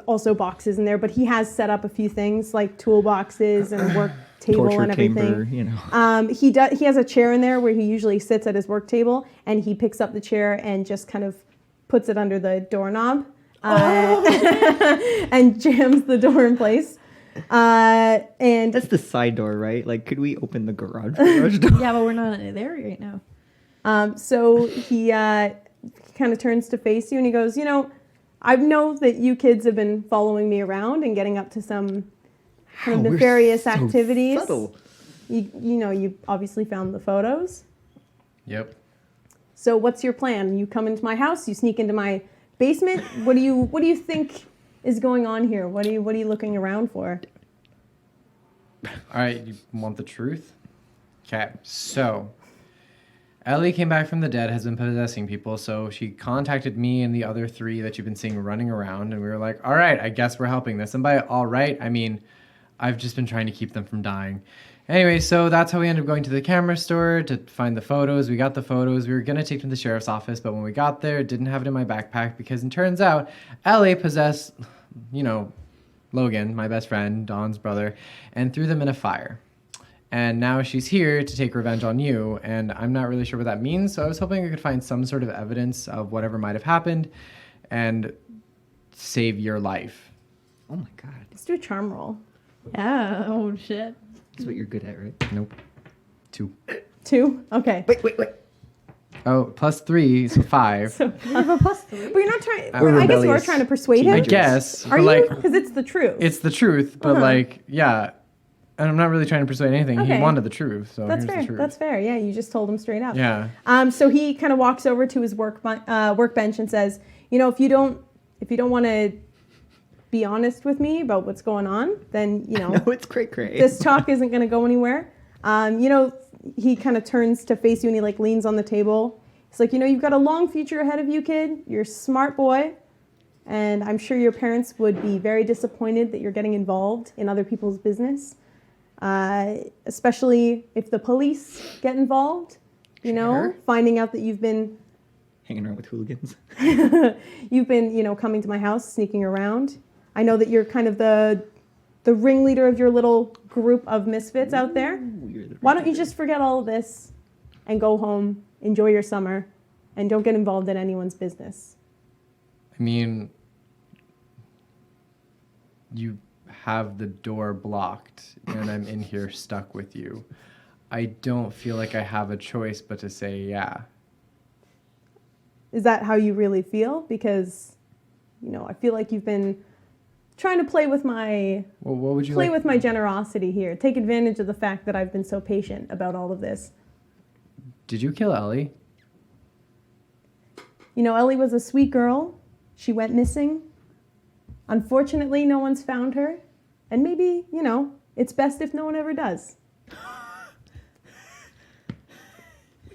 also boxes in there, but he has set up a few things like toolboxes and work table Torture and everything. chamber, He has a chair in there where he usually sits at his work table, and he picks up the chair and just kind of puts it under the doorknob and jams the door in place. And That's the side door, right? Like, could we open the garage door? Yeah, but we're not there right now. so he kind of turns to face you and he goes, I know that you kids have been following me around and getting up to some kind of We're nefarious so activities. subtle. You obviously found the photos. Yep. So what's your plan? You come into my house, you sneak into my basement. What do you think is going on here? What are you looking around for? All right, you want the truth? Okay, so Ellie came back from the dead, has been possessing people, so she contacted me and the other 3 that you've been seeing running around, and we were like, all right, I guess we're helping this. And by all right, I mean, I've just been trying to keep them from dying. Anyway, so that's how we ended up going to the camera store to find the photos. We got the photos. We were going to take them to the sheriff's office, but when we got there, didn't have it in my backpack because it turns out Ellie possessed, Logan, my best friend, Dawn's brother, and threw them in a fire. And now she's here to take revenge on you, and I'm not really sure what that means. So I was hoping I could find some sort of evidence of whatever might have happened and save your life. Oh my god. Let's do a charm roll. Yeah. Oh shit. That's what you're good at, right? Nope. 2. 2? Okay. Wait. Oh, +3, so 5. So, You have a +3. but you're not trying. We're I guess you are rebellious trying to persuade him. I teenagers. guess. Are but you? like, Because it's the truth. it's the truth, but like, yeah. And I'm not really trying to persuade anything. Okay. He wanted the truth, so That's here's fair. the truth. That's fair. Yeah, you just told him straight up. Yeah. So he kind of walks over to his workbench and says, if you don't want to be honest with me about what's going on, then No, it's cray. this talk isn't going to go anywhere. He kind of turns to face you and he like leans on the table. He's like, you've got a long future ahead of you, kid. You're a smart boy. And I'm sure your parents would be very disappointed that you're getting involved in other people's business. Especially if the police get involved, Sure. finding out that you've been Hanging around with hooligans. coming to my house, sneaking around. I know that you're kind of the ringleader of your little group of misfits out there. Why don't you just forget all of this and go home, enjoy your summer, and don't get involved in anyone's business? I mean, you have the door blocked and I'm in here stuck with you. I don't feel like I have a choice but to say yeah. Is that how you really feel? Because, I feel like you've been trying to play with my Well, what would you like? with my generosity here. Take advantage of the fact that I've been so patient about all of this. Did you kill Ellie? Ellie was a sweet girl. She went missing. Unfortunately, no one's found her. And maybe, it's best if no one ever does.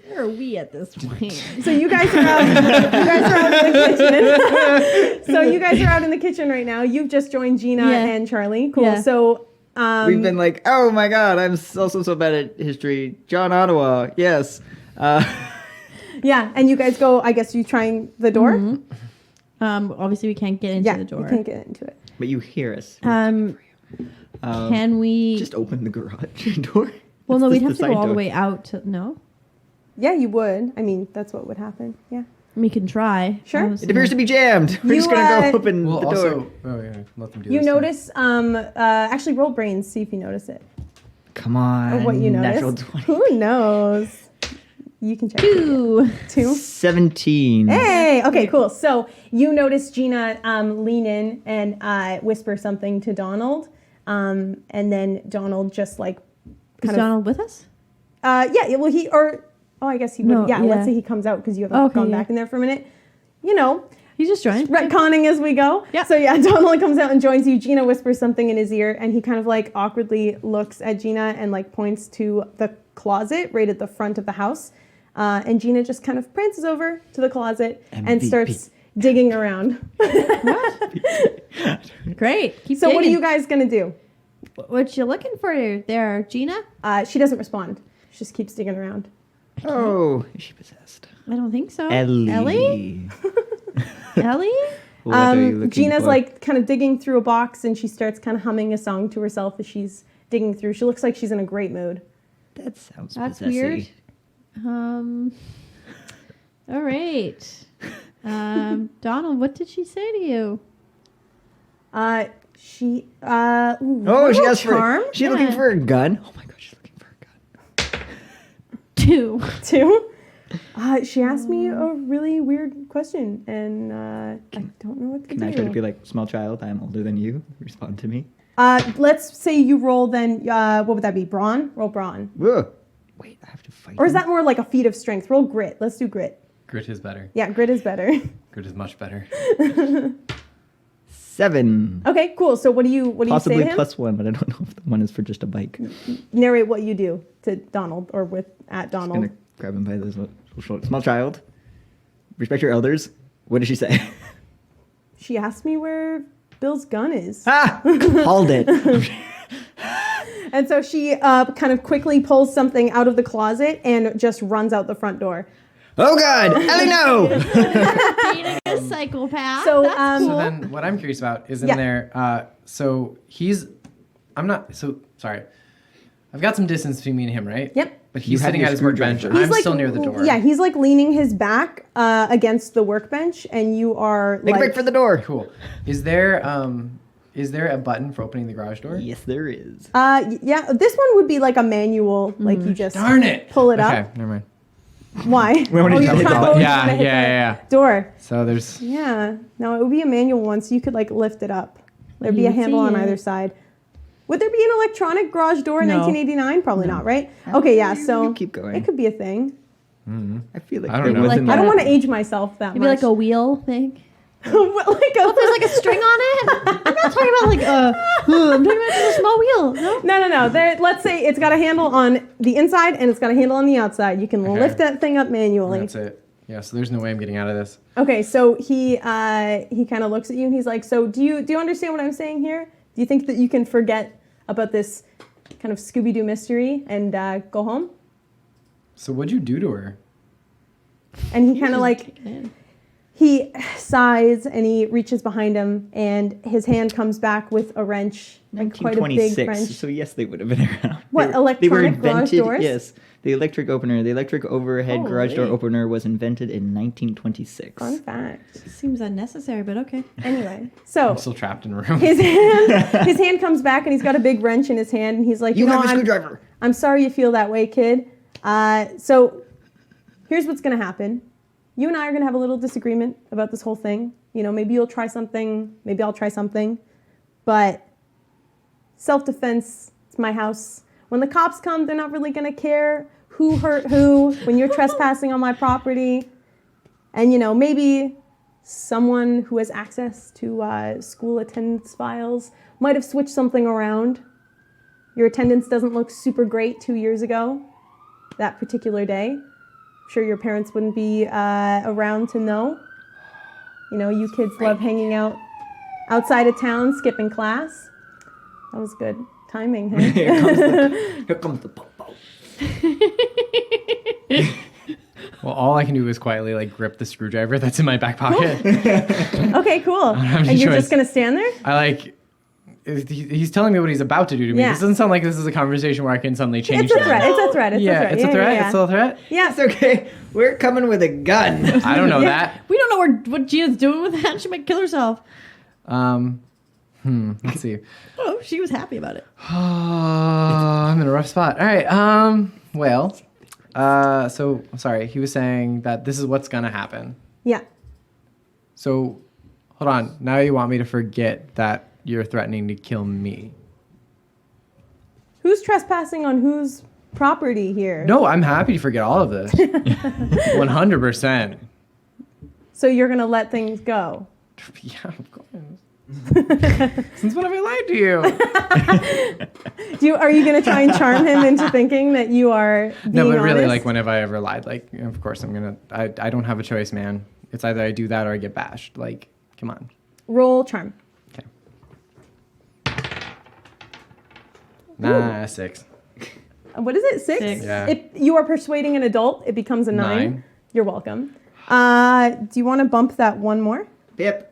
Where are we at this point? So you guys are out. In the kitchen. So you guys are out in the kitchen right now. You've just joined Gina Yeah. and Charlie. Cool. Yeah. So We've been like, oh my god, I'm so bad at history. John Ottawa, yes. yeah, and you guys go. I guess you trying the door. Mm-hmm. Obviously we can't get into Yeah, the door. you can't get into it. But you hear us. Can we? Just open the garage door? Well, no, It's we'd the have to side go all the door. way out. No, Yeah, you would. I mean, that's what would happen. Yeah. we can try. Sure. It appears to be jammed. We're just You, gonna go open Well, the door. also, let them do You this. notice. Actually, roll brains. See if you notice it. Come on. Or what you Natural noticed. 20. Who knows? You can check. 2. 2. 17. Hey, okay, cool. So you notice Gina lean in and whisper something to Donald, and then Donald just like Is Donald with us? yeah. Well, I guess he would. No, yeah, yeah. let's say he comes out because you haven't Okay, gone yeah. back in there for a minute. He's just joined. Retconning as we go. Yeah. So yeah, Donald comes out and joins you. Gina whispers something in his ear, and he kind of like awkwardly looks at Gina and like points to the closet right at the front of the house. And Gina just kind of prances over to the closet and MVP. starts digging around. Great. Keep So what are digging. you guys gonna do? What you looking for there, Gina? She doesn't respond. She just keeps digging around. Oh, is she possessed? I don't think so. Ellie. Ellie? Ellie? What are you looking Gina's for? like kind of digging through a box, and she starts kind of humming a song to herself as she's digging through. She looks like she's in a great mood. That sounds That's possessy. weird. All right. Donald, what did she say to you? She Oh, she asked charm. for. She's looking for a gun. Oh my god, she's looking for a gun. 2. 2. She asked me a really weird question, and I don't know what to Can do. I try to be like, small child, I'm older than you? Respond to me. Let's say you roll then, what would that be? Brawn? Roll brawn. Whoa. Wait, I have to fight. Or is him? that more like a feat of strength? Roll grit. Let's do grit. Grit is better. Yeah, grit is better. Grit is much better. 7. Okay, cool. So what do you say Possibly to him? +1, but I don't know if the one is for just a bike. Narrate what you do to Donald or at I'm Donald. gonna grab him by the small child. Respect your elders. What did she say? She asked me where Bill's gun is. Ah! Hauled it. And so she kind of quickly pulls something out of the closet and just runs out the front door. Oh god! Ellie, no! Being a psychopath. So, That's cool. So then, what I'm curious about is in Yeah. there. So he's. I'm not. So sorry. I've got some distance between me and him, right? Yep. But You he's have sitting your at his workbench. screwdriver. I'm still near the door. Yeah, he's like leaning his back against the workbench, and you are Make a like break for the door. Cool. Is there a button for opening the garage door? Yes, there is. yeah, this one would be like a manual, like you just Darn it. pull it Okay, up. never mind. Why? wanted to you're tell you trying- that. you're Yeah, trying to hit yeah. the Door. So there's Yeah. No, it would be a manual one, so you could like lift it up. There'd be a would handle see on it. either side. Would there be an electronic garage door in No. 1989? Probably not, right? Okay, yeah. So You keep going. it could be a thing. I feel like I don't there know. wasn't I don't that- want to age myself that Maybe much. like a wheel thing. like a There's like a string on it. I'm not talking about like I'm talking about just a small wheel. No. No. Let's say it's got a handle on the inside and it's got a handle on the outside. You can Okay. lift that thing up manually. that's it. Yeah, so there's no way I'm getting out of this. Okay, so he kind of looks at you and he's like, "So do you understand what I'm saying here? Do you think that you can forget about this kind of Scooby-Doo mystery and go home?" So what'd you do to her? And he kind of like he sighs and he reaches behind him and his hand comes back with a wrench, like quite a big 1926. wrench. So yes, they would have been around. What, They were electronic garage invented. doors? Yes, the electric opener, the electric overhead garage door Holy. opener was invented in 1926. Fun fact. Seems unnecessary, but okay. Anyway, so I'm still trapped in a room. his hand comes back and he's got a big wrench in his hand and he's like, You know, have a screwdriver. I'm sorry you feel that way, kid. So here's what's gonna happen. You and I are gonna have a little disagreement about this whole thing. You know, maybe you'll try something, maybe I'll try something. But self-defense, it's my house. When the cops come, they're not really gonna care who hurt who when you're trespassing on my property. And you know, maybe someone who has access to school attendance files might have switched something around. Your attendance doesn't look super great 2 years ago, that particular day. Sure your parents wouldn't be around to know. You know, you kids love hanging out outside of town, skipping class. That was good timing, hey? Here comes the popo. Well, all I can do is quietly like grip the screwdriver that's in my back pocket. Okay, cool. have And any you're choice. just gonna stand there? I like. He's telling me what he's about to do to me. Yeah. This doesn't sound like this is a conversation where I can suddenly change. It's a them. threat. It's a threat. It's Yeah, a threat. it's a threat. Yeah. It's still a threat. Yeah. It's okay. We're coming with a gun. I don't know that. We don't know what Gina's doing with that. She might kill herself. Let's see. Oh, she was happy about it. I'm in a rough spot. All right. So sorry. He was saying that this is what's gonna happen. Yeah. So, hold on. Now you want me to forget that you're threatening to kill me? Who's trespassing on whose property here? No, I'm happy to forget all of this. 100%. So you're gonna let things go. Yeah, of course. Since when have I lied to you? Are you gonna try and charm him into thinking that you are being No, but really, honest? like, when have I ever lied? Like, of course I'm gonna. I don't have a choice, man. It's either I do that or I get bashed. Like, come on. Roll charm. Okay. Nah, 6. What is it? 6? 6. Yeah. If you are persuading an adult, it becomes a 9. 9. You're welcome. Do you want to bump that one more? Pip.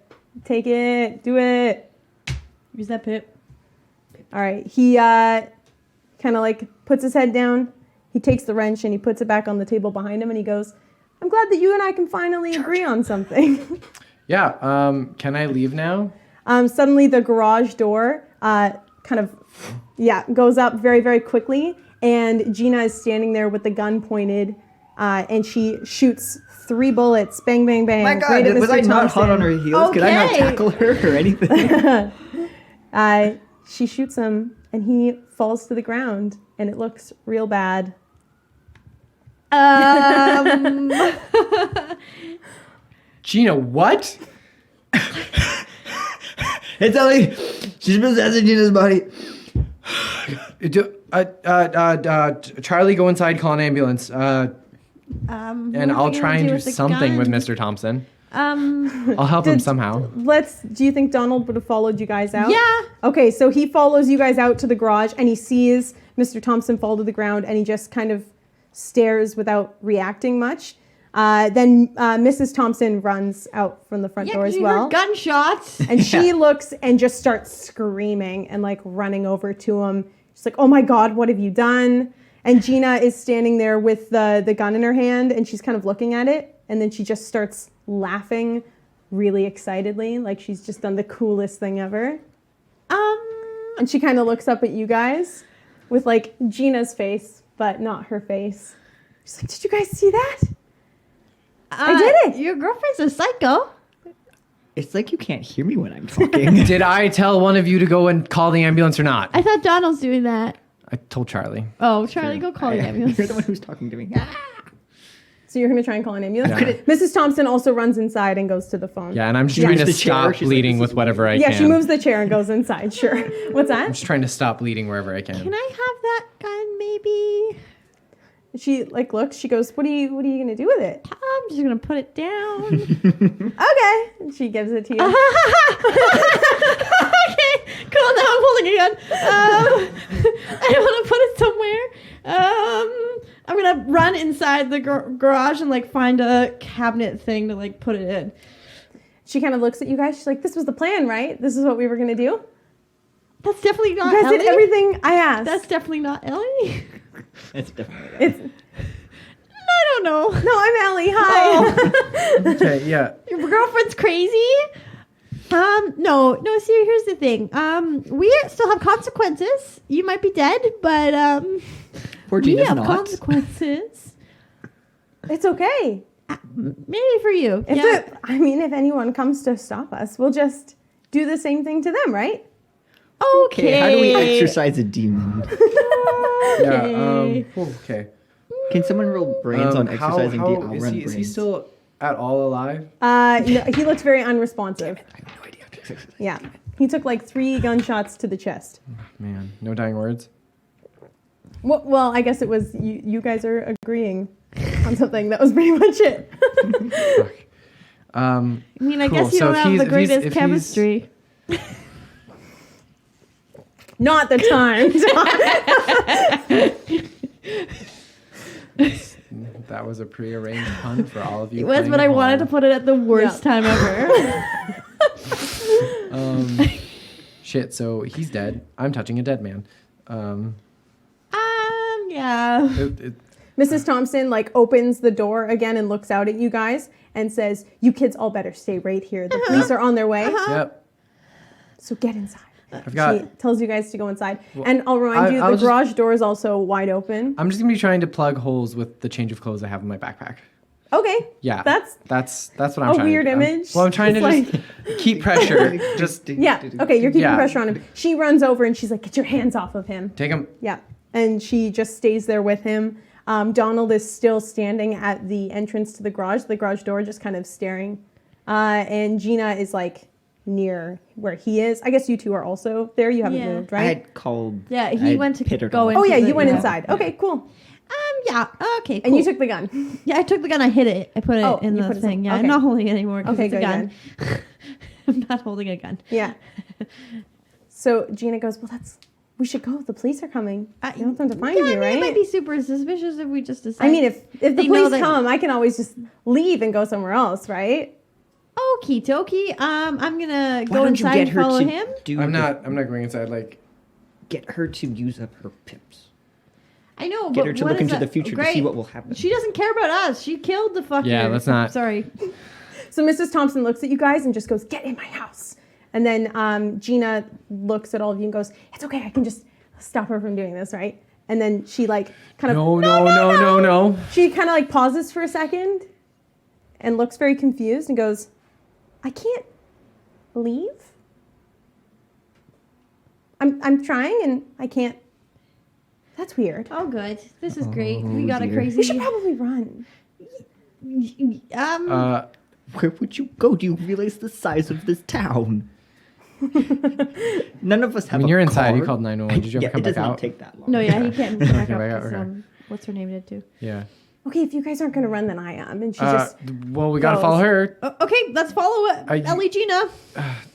Take it. Do it. Use that pip. All right. He kind of like puts his head down. He takes the wrench and he puts it back on the table behind him and he goes, I'm glad that you and I can finally agree on something. Yeah. Can I leave now? Suddenly the garage door goes up very, very quickly. And Gina is standing there with the gun pointed and she shoots 3 bullets. Bang, bang, bang. My God, right at was Mr. I not hot on Thompson. her heels? Could I not Okay. tackle her or anything? She shoots him and he falls to the ground and it looks real bad. Gina, what? It's Ellie. She's possessing Gina's body. Charlie, go inside, call an ambulance. And And I'll try and do something with Mr. Thompson. I'll help him somehow. Do you think Donald would have followed you guys out? Yeah. Okay, so he follows you guys out to the garage and he sees Mr. Thompson fall to the ground and he just kind of stares without reacting much. Then Mrs. Thompson runs out from the front door as well. Gunshots. And she looks and just starts screaming and like running over to him, She's like, oh my God, what have you done? And Gina is standing there with the gun in her hand, and she's kind of looking at it. And then she just starts laughing really excitedly, like she's just done the coolest thing ever. And she kind of looks up at you guys with like Gina's face, but not her face. She's like, did you guys see that? I did it. Your girlfriend's a psycho. It's like you can't hear me when I'm talking. Did I tell one of you to go and call the ambulance or not? I thought Donald's doing that. I told Charlie. Oh, Charlie, go call the ambulance. You're the one who's talking to me. So you're going to try and call an ambulance? Yeah. Mrs. Thompson also runs inside and goes to the phone. Yeah, and I'm just She trying moves to the chair. stop She's like, bleeding "This with is whatever I Yeah, can. she moves the chair and goes inside. Sure. What's I'm that? just trying to stop bleeding wherever I can. Can I have that gun, maybe? She like looks. She goes, "What are you gonna do with it?" I'm just gonna put it down. Okay. And she gives it to you. Okay, cool. Now I'm holding a gun. I want to put it somewhere. I'm gonna run inside the garage and like find a cabinet thing to like put it in. She kind of looks at you guys. She's like, "This was the plan, right? This is what we were gonna do." That's definitely not You guys Ellie. did everything I asked. That's definitely not Ellie. It's definitely that. It's I don't know. no, I'm Ellie. Hi. Okay, yeah. Your girlfriend's crazy. No. See, here's the thing. We still have consequences. You might be dead, but Poor we Gina's have not. consequences. It's okay. Maybe for you. If anyone comes to stop us, we'll just do the same thing to them, right? Okay. How do we exercise a demon? Yeah. Okay. Can someone roll brains on How exercising demon? is he? Is he still at all alive? No, he looks very unresponsive. I have no idea how to exercise. Yeah. He took like 3 gunshots to the chest. Man, no dying words. Well, I guess it was you guys are agreeing on something. That was pretty much it. Fuck. I mean, I Cool. guess you So don't if have he's- the if he's- greatest if he's- chemistry. Not the time. That was a prearranged pun for all of you. It was, playing but I at wanted to home. put it at the worst time ever. Shit. So he's dead. I'm touching a dead man. Yeah. Mrs. Thompson like opens the door again and looks out at you guys and says, "You kids all better stay right here. The police are on their way. Yep. So get inside." I've got. She tells you guys to go inside. And I'll remind you, I the was just- garage door is also wide open. I'm just gonna be trying to plug holes with the change of clothes I have in my backpack. Okay. Yeah. That's what I'm a trying weird to do. image. I'm trying to It's just keep pressure. Just yeah. Okay, you're keeping Yeah. pressure on him. She runs over and she's like, "Get your hands off of him." take him. Yeah. And she just stays there with him. Donald is still standing at the entrance to the garage door, just kind of staring. And Gina is like near where he is. I guess you two are also there. You haven't Yeah. moved, I right? had called. Yeah, I he had went to pittered go on. in. Oh yeah, into you the- went yeah. inside. Okay, cool. Yeah. Okay. Cool. And you took the gun. Yeah, I took the gun. I hid it. I put it Oh, in you the put it thing. some- Yeah, okay. I'm not holding it anymore because Okay, it's a good, gun. I'm not holding a gun. Yeah. So Gina goes, "Well, we should go. The police are coming. You want them to find yeah, you, I mean, right?" It might be super suspicious if we just decide. I mean, if the They know police that- come, I can always just leave and go somewhere else, right? Okie dokie. I'm gonna Why go don't you inside get and her follow to him. do? I'm the- not going inside. Like, Get her to use up her pips. I know, Get but her to what look is into that? the future to Great. see what will happen. She doesn't care about us. She killed the fucker. Yeah, let's not- Sorry. So Mrs. Thompson looks at you guys and just goes, "Get in my house." And then Gina looks at all of you and goes, "It's okay. I can just stop her from doing this, right?" And then she like kind of no. She kind of like pauses for a second and looks very confused and goes, "I can't leave. I'm trying and I can't. That's weird. Oh, good. This is great. Oh, We got a dear. crazy. We should probably run." Where would you go? Do you realize the size of this town? None of us have. When you're a inside, you car. called 911. Did you ever Yeah, come it does back not out? take that long. No, yeah, he can't move back Okay, up back out, because, okay. what's her name did too. Yeah. Okay, if you guys aren't gonna run, then I am. And she just Well, we gotta goes. follow her. Okay, let's follow Ellie Gina.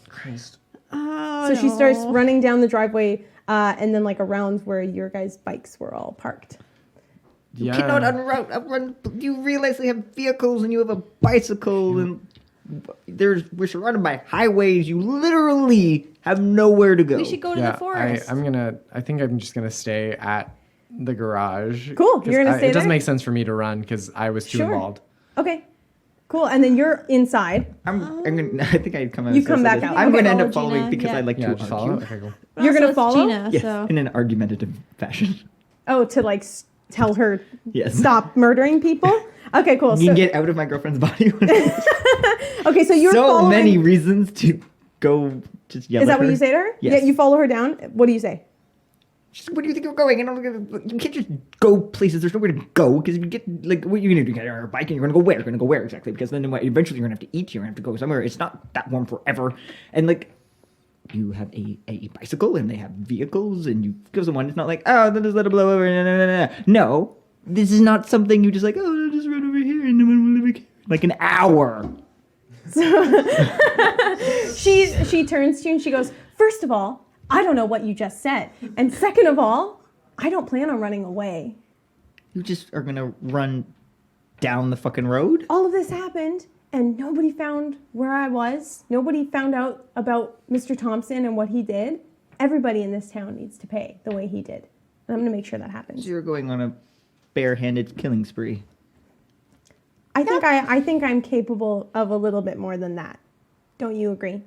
Christ. Oh, so she no. starts running down the driveway and then like around where your guys' bikes were all parked. You Yeah. cannot unroute. Run. You realize they have vehicles and you have a bicycle and. we're surrounded by highways. You literally have nowhere to go. We should go to the forest. I think I'm just gonna stay at the garage. Cool, you're gonna stay It doesn't there? make sense for me to run because I was too Sure. involved. Okay. Cool. And then you're inside. I'm gonna. I think I'd come out. You and come say back this. out. I'm Okay. gonna end up Follow following Gina, because yeah. I like Yeah, to just argue. follow. Okay, cool. You're gonna it's follow? Gina, Yes, so. in an argumentative fashion. Oh, to like tell her Yes. stop murdering people? Okay, cool. You can get out of my girlfriend's body. Okay, so you're so following. many reasons to go. Just yell Is at that what her. you say to her? Yes. Yeah, you follow her down. What do you say? She's, where do you think you're going? You can't just go places. There's nowhere to go because if you get like, what are you gonna do? Get on a bike and you're gonna go where? You're gonna go where exactly? Because then eventually you're gonna have to eat. You're gonna have to go somewhere. It's not that warm forever. And like, you have a bicycle and they have vehicles and you go someone. It's not like, oh, then just let it blow over. No, this is not something you just like. Oh, I'll just run over here and no one will ever care. Like an hour. She turns to you and she goes, first of all, I don't know what you just said. And second of all, I don't plan on running away. You just are gonna run down the fucking road? All of this happened and nobody found where I was. Nobody found out about Mr. Thompson and what he did. Everybody in this town needs to pay the way he did. And I'm going to make sure that happens. So you're going on a barehanded killing spree. I think I'm capable of a little bit more than that. Don't you agree?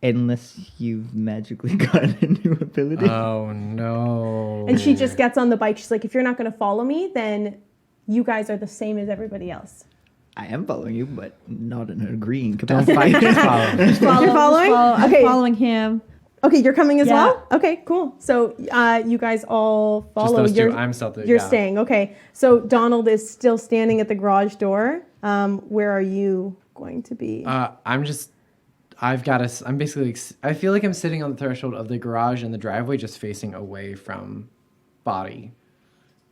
Unless you've magically gotten a new ability. Oh no. And she just gets on the bike. She's like, if you're not going to follow me, then you guys are the same as everybody else. I am following you, but not in an agreeing Don't capacity. fight. Just follow. You're following? I'm Okay. following him. Okay, you're coming as Yeah. well? Okay, cool. So you guys all follow. those two. You're, I'm still there, You're yeah. staying. Okay. So Donald is still standing at the garage door. Where are you going to be? I'm basically, I feel like I'm sitting on the threshold of the garage and the driveway just facing away from body.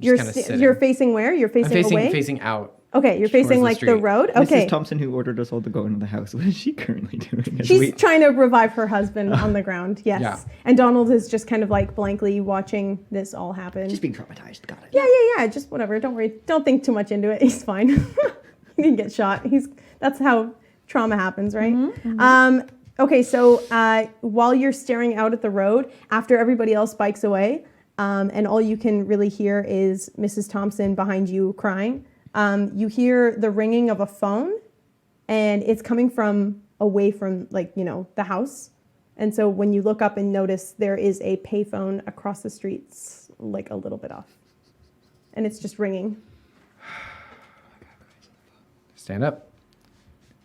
You're Just kinda sitting. you're facing where? You're I'm facing away? facing out. Okay, you're towards facing the like the street. road? Okay. Mrs. Thompson, who ordered us all to go into the house, what is she currently doing? as She's we- trying to revive her husband on the ground. Yes. Yeah. And Donald is just kind of like blankly watching this all happen. She's being traumatized. Got it. Yeah. Just whatever. Don't worry. Don't think too much into it. He's fine. He didn't get shot. That's how trauma happens, right? Okay, so while you're staring out at the road, after everybody else bikes away, and all you can really hear is Mrs. Thompson behind you crying, you hear the ringing of a phone, and it's coming from away from the house. And so when you look up and notice, there is a payphone across the street, like a little bit off, and it's just ringing. Stand up,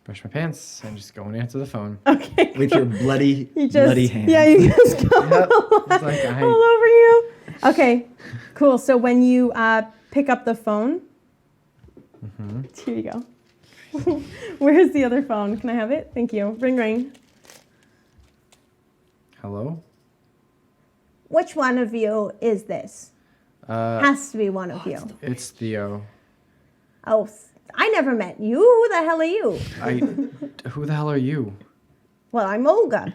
brush my pants, and just go and answer the phone. Okay. With your bloody, bloody hands. Yeah, you just go It's like all over you. Okay, cool. So when you pick up the phone, here you go. Where's the other phone? Can I have it? Thank you. Ring, ring. Hello? Which one of you is this? Has to be one of you. It's Theo. Oh, I never met you. Who the hell are you? Who the hell are you? Well, I'm Olga.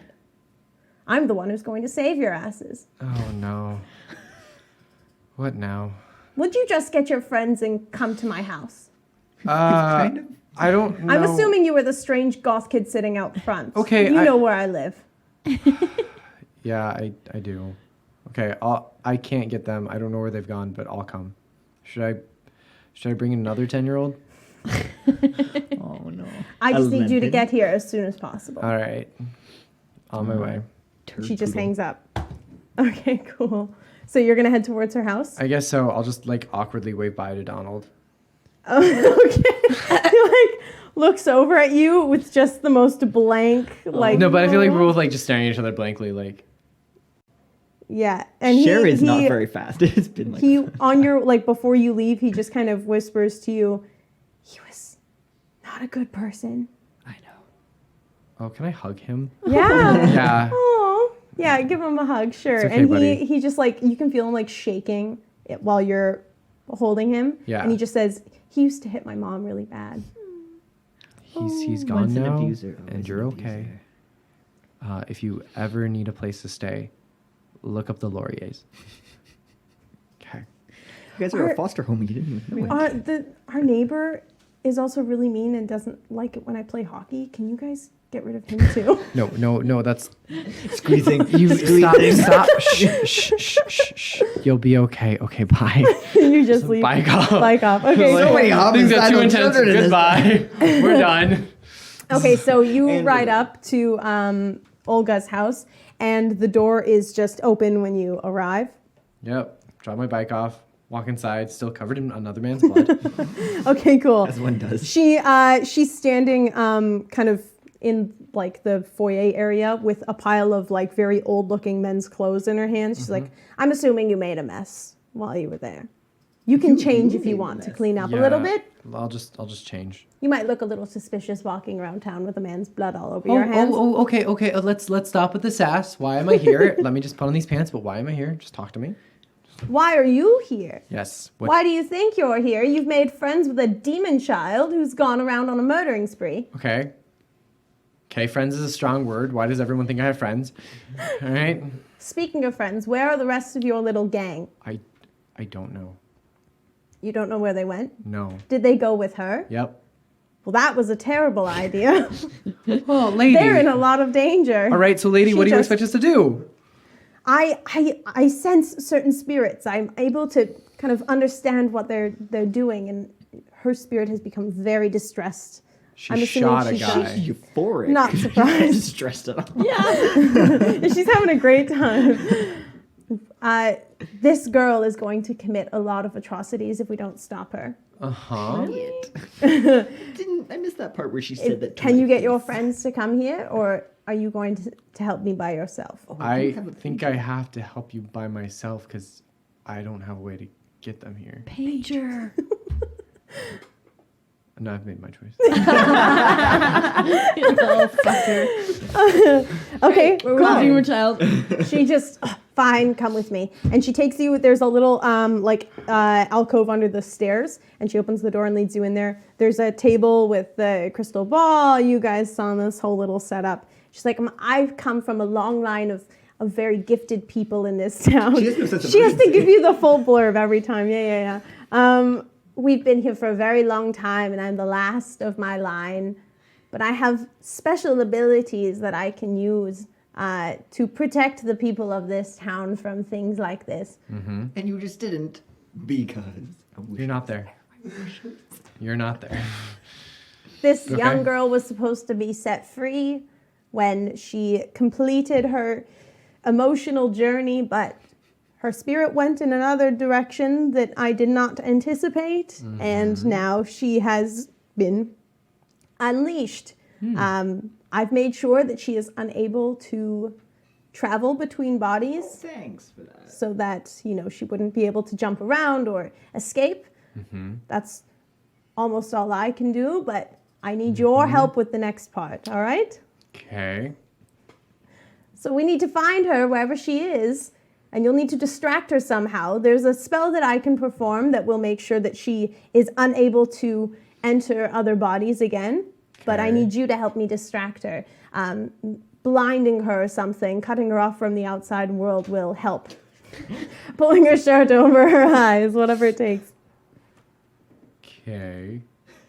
I'm the one who's going to save your asses. Oh no. What now? Would you just get your friends and come to my house? kind of. I don't know. I'm assuming you were the strange goth kid sitting out front. Okay, You I- know where I live. Yeah, I do. Okay, I can't get them. I don't know where they've gone, but I'll come. Should I bring another 10-year-old? Oh no. I just need you to Limping. get here as soon as possible. All right. On my way. She just Turd hangs up. Okay, cool. So you're gonna head towards her house? I guess so. I'll just awkwardly wave bye to Donald. Okay. He looks over at you with just the most blank No, but I feel like we're both just staring at each other blankly yeah. And Cher he is not very fast. It's been like he on your before you leave, he just kind of whispers to you, he was not a good person. I know. Oh, can I hug him? Yeah. Yeah. Oh, yeah, give him a hug, sure. It's okay, and buddy. he just you can feel him shaking while you're holding him. Yeah. And he just says, he used to hit my mom really bad. He's gone Once an now, abuser, always and you're an okay. abuser. If you ever need a place to stay, look up the Lauriers. Okay. You guys are Are- a foster home. You didn't even know it. Our neighbor is also really mean and doesn't like it when I play hockey. Can you guys get rid of him too? No, that's Squeezing. you. Stop. Shh. You'll be okay. Okay, bye. You just leave. Bike off. Bike off. Okay. So many Things are too homicidal intense. children in this Goodbye. We're done. Okay, so you And ride we're up to Olga's house, and the door is just open when you arrive. Yep. Drop my bike off. Walk inside, still covered in another man's blood. Okay, cool. As one does. She's standing kind of in like the foyer area with a pile of like very old looking men's clothes in her hands. She's like, I'm assuming you made a mess while you were there. You can change if you want to clean up a little bit. I'll just change. You might look a little suspicious walking around town with a man's blood all over your hands. Okay. Let's stop with the sass. Why am I here? Let me just put on these pants. But why am I here? Just talk to me. Why are you here? Yes. Why do you think you're here? You've made friends with a demon child who's gone around on a murdering spree. Okay. Okay, friends is a strong word. Why does everyone think I have friends? All right. Speaking of friends, where are the rest of your little gang? I don't know. You don't know where they went? No. Did they go with her? Yep. Well, that was a terrible idea. Oh, lady. They're in a lot of danger. All right, so lady, She what do you just- expect us to do? I sense certain spirits. I'm able to kind of understand what they're doing, and her spirit has become very distressed. She I'm assuming shot a she's guy. Euphoric. Not surprised. Stressed at all. She's having a great time. This girl is going to commit a lot of atrocities if we don't stop her. Uh-huh. I missed that part where she said that. Can you get your friends to come here, or are you going to help me by yourself? I think I have to help you by myself because I don't have a way to get them here. Pager. No, I've made my choice. Okay, We're cool. watching your child. She just, fine, come with me. And she takes you, there's a little alcove under the stairs, and she opens the door and leads you in there. There's a table with the crystal ball. You guys saw this whole little setup. She's like, I've come from a long line of very gifted people in this town. She has no sense of She has to urgency. give you the full blurb every time. Yeah. We've been here for a very long time, and I'm the last of my line. But I have special abilities that I can use to protect the people of this town from things like this. And you just didn't because You're not there. You're not there. This Okay. young girl was supposed to be set free when she completed her emotional journey, but her spirit went in another direction that I did not anticipate, and now she has been unleashed. I've made sure that she is unable to travel between bodies thanks for that. so that, she wouldn't be able to jump around or escape. That's almost all I can do, but I need your help with the next part, all right? Okay. So we need to find her wherever she is, and you'll need to distract her somehow. There's a spell that I can perform that will make sure that she is unable to enter other bodies again, but I Okay. need you to help me distract her. Blinding her or something, cutting her off from the outside world will help. Pulling her shirt over her eyes, whatever it takes. Okay.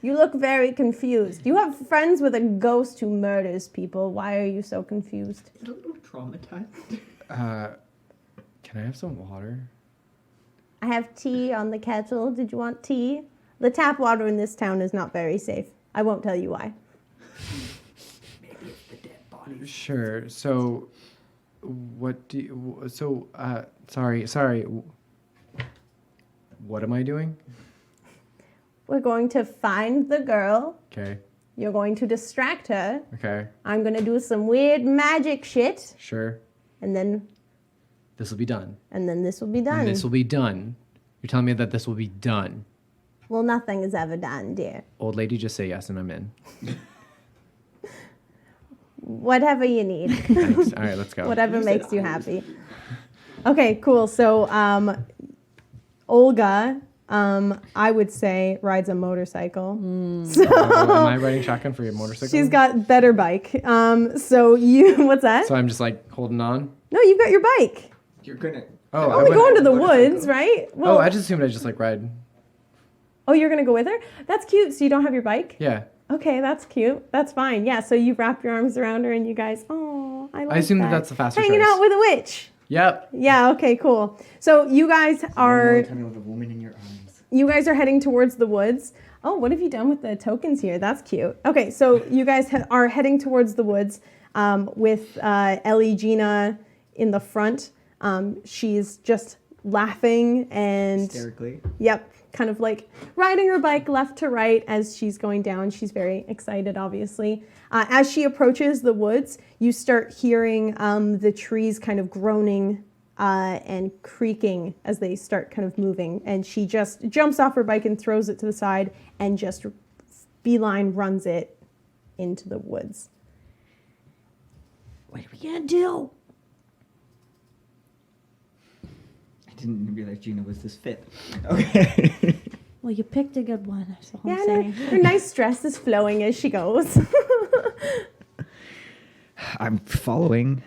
You look very confused. You have friends with a ghost who murders people. Why are you so confused? A little traumatized. Can I have some water? I have tea on the kettle. Did you want tea? The tap water in this town is not very safe. I won't tell you why. Maybe it's the dead body. Sure. So, what do you... So, sorry. What am I doing? We're going to find the girl. Okay. You're going to distract her. Okay. I'm going to do some weird magic shit. Sure. And then This will be done. this will be done. And this will be done. You're telling me that this will be done. Well, nothing is ever done, dear. Old lady, just say yes and I'm in. Whatever you need. Thanks. All right, let's go. Whatever makes you happy. Okay, cool. So, Olga, I would say, rides a motorcycle. Am I riding shotgun for your motorcycle? She's got better bike. So you, what's that? So I'm just like holding on? No, you've got your bike. You're gonna. Oh, I Only went- going to the Motorcycle. woods, right? Oh, I just assumed I just like ride. Oh, you're gonna go with her? That's cute. So you don't have your bike? Yeah. Okay, that's cute. That's fine. Yeah, so you wrap your arms around her and you guys, oh, I like I assume that. that's the faster Hanging choice. out with a witch. Yep. Yeah, okay, cool. So you guys are Tell me with a woman in your arms. heading towards the woods. Oh, what have you done with the tokens here? That's cute. Okay, so you guys are heading towards the woods with Ellie Gina in the front. She's just laughing and Hysterically. yep, kind of like riding her bike left to right as she's going down. She's very excited, obviously. As she approaches the woods, you start hearing the trees kind of groaning and creaking as they start kind of moving. And she just jumps off her bike and throws it to the side and just beeline runs it into the woods. What are we gonna do? I didn't realize Gina was this fit. Okay. Well, you picked a good one. That's all Yeah, I'm saying. her nice dress is flowing as she goes. I'm following.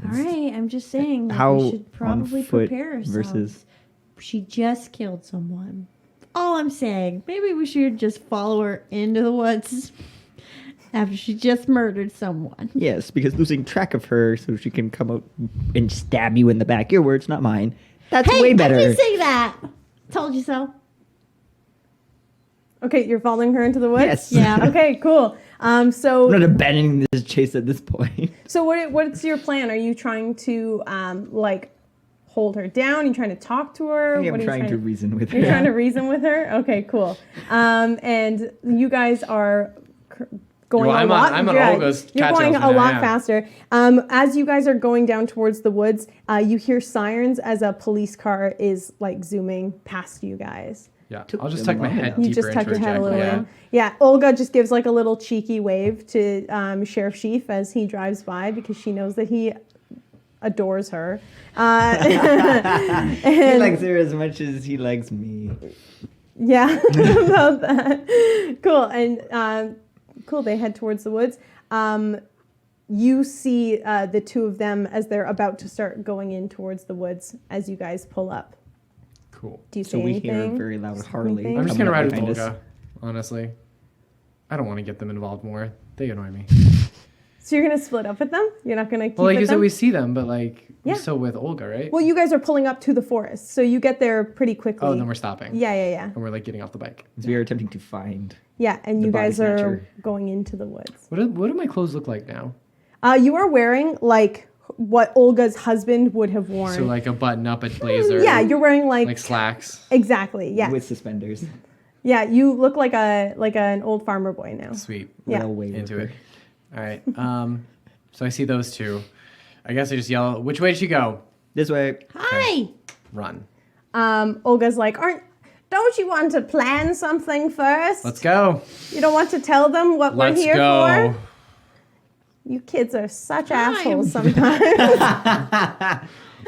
All right, I'm just saying that How we should probably on foot prepare ourselves. versus. She just killed someone. All I'm saying, maybe we should just follow her into the woods after she just murdered someone. Yes, because losing track of her so she can come out and stab you in the back. Your words, not mine. That's Hey, way better. I didn't say that. Told you so. Okay, you're following her into the woods? Yes. Yeah. Okay, cool. So I'm not abandoning this chase at this point. So what's your plan? Are you trying to like hold her down? Are you trying to talk to her? I am What are you trying to reason with her. You're trying to reason with her? Okay, cool. And you guys are going Well, a I'm lot. on yeah, Olga's you're cattails going right a now, lot yeah. faster. As you guys are going down towards the woods, you hear sirens as a police car is like zooming past you guys. Yeah. Took I'll just them tuck my long head enough. deeper You just tuck into your her head a little jacket. in. Yeah, Olga just gives like a little cheeky wave to Sheriff Sheaf as he drives by because she knows that he adores her. He likes her as much as he likes me. Yeah, about that. Cool. And cool, they head towards the woods. You see the two of them as they're about to start going in towards the woods as you guys pull up. Cool. Do you So say we anything? hear a very loud Harley. Anything? I'm just coming gonna up ride with behind us. Olga, honestly. I don't want to get them involved more. They annoy me. So you're going to split up with them? You're not going to keep Well, like with you said, them? we see them, but like Yeah. we're still with Olga, right? Well, you guys are pulling up to the forest, so you get there pretty quickly. Oh, and then we're stopping. Yeah, yeah, yeah. And we're like getting off the bike. So we are attempting to find. Yeah, and The you body guys are snatcher. going into the woods. What do my clothes look like now? You are wearing like what Olga's husband would have worn. So like a button up, a blazer. Yeah, you're wearing like slacks. exactly. Yeah, With suspenders. yeah. You look like an old farmer boy now. Sweet. Yeah. Railway Into it. worker. All right. So I see those two. I guess I just yell, "Which way did she go?" This way. Hi. Run. Olga's like, don't you want to plan something first? Let's go. You don't want to tell them what Let's we're here go. for? You kids are such Time. assholes sometimes.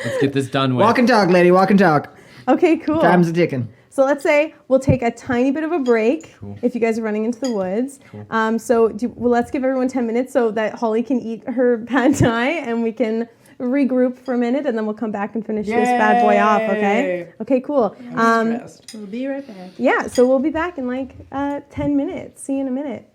Let's get this done with. Walk and talk, lady. Walk and talk. Okay, cool. Time's a ticking. So let's say we'll take a tiny bit of a break Cool. if you guys are running into the woods. Cool. Let's give everyone 10 minutes so that Holly can eat her pad thai and we can regroup for a minute and then we'll come back and finish this bad boy off, okay? Okay, cool. We'll be right back. Yeah, so we'll be back in like 10 minutes. See you in a minute.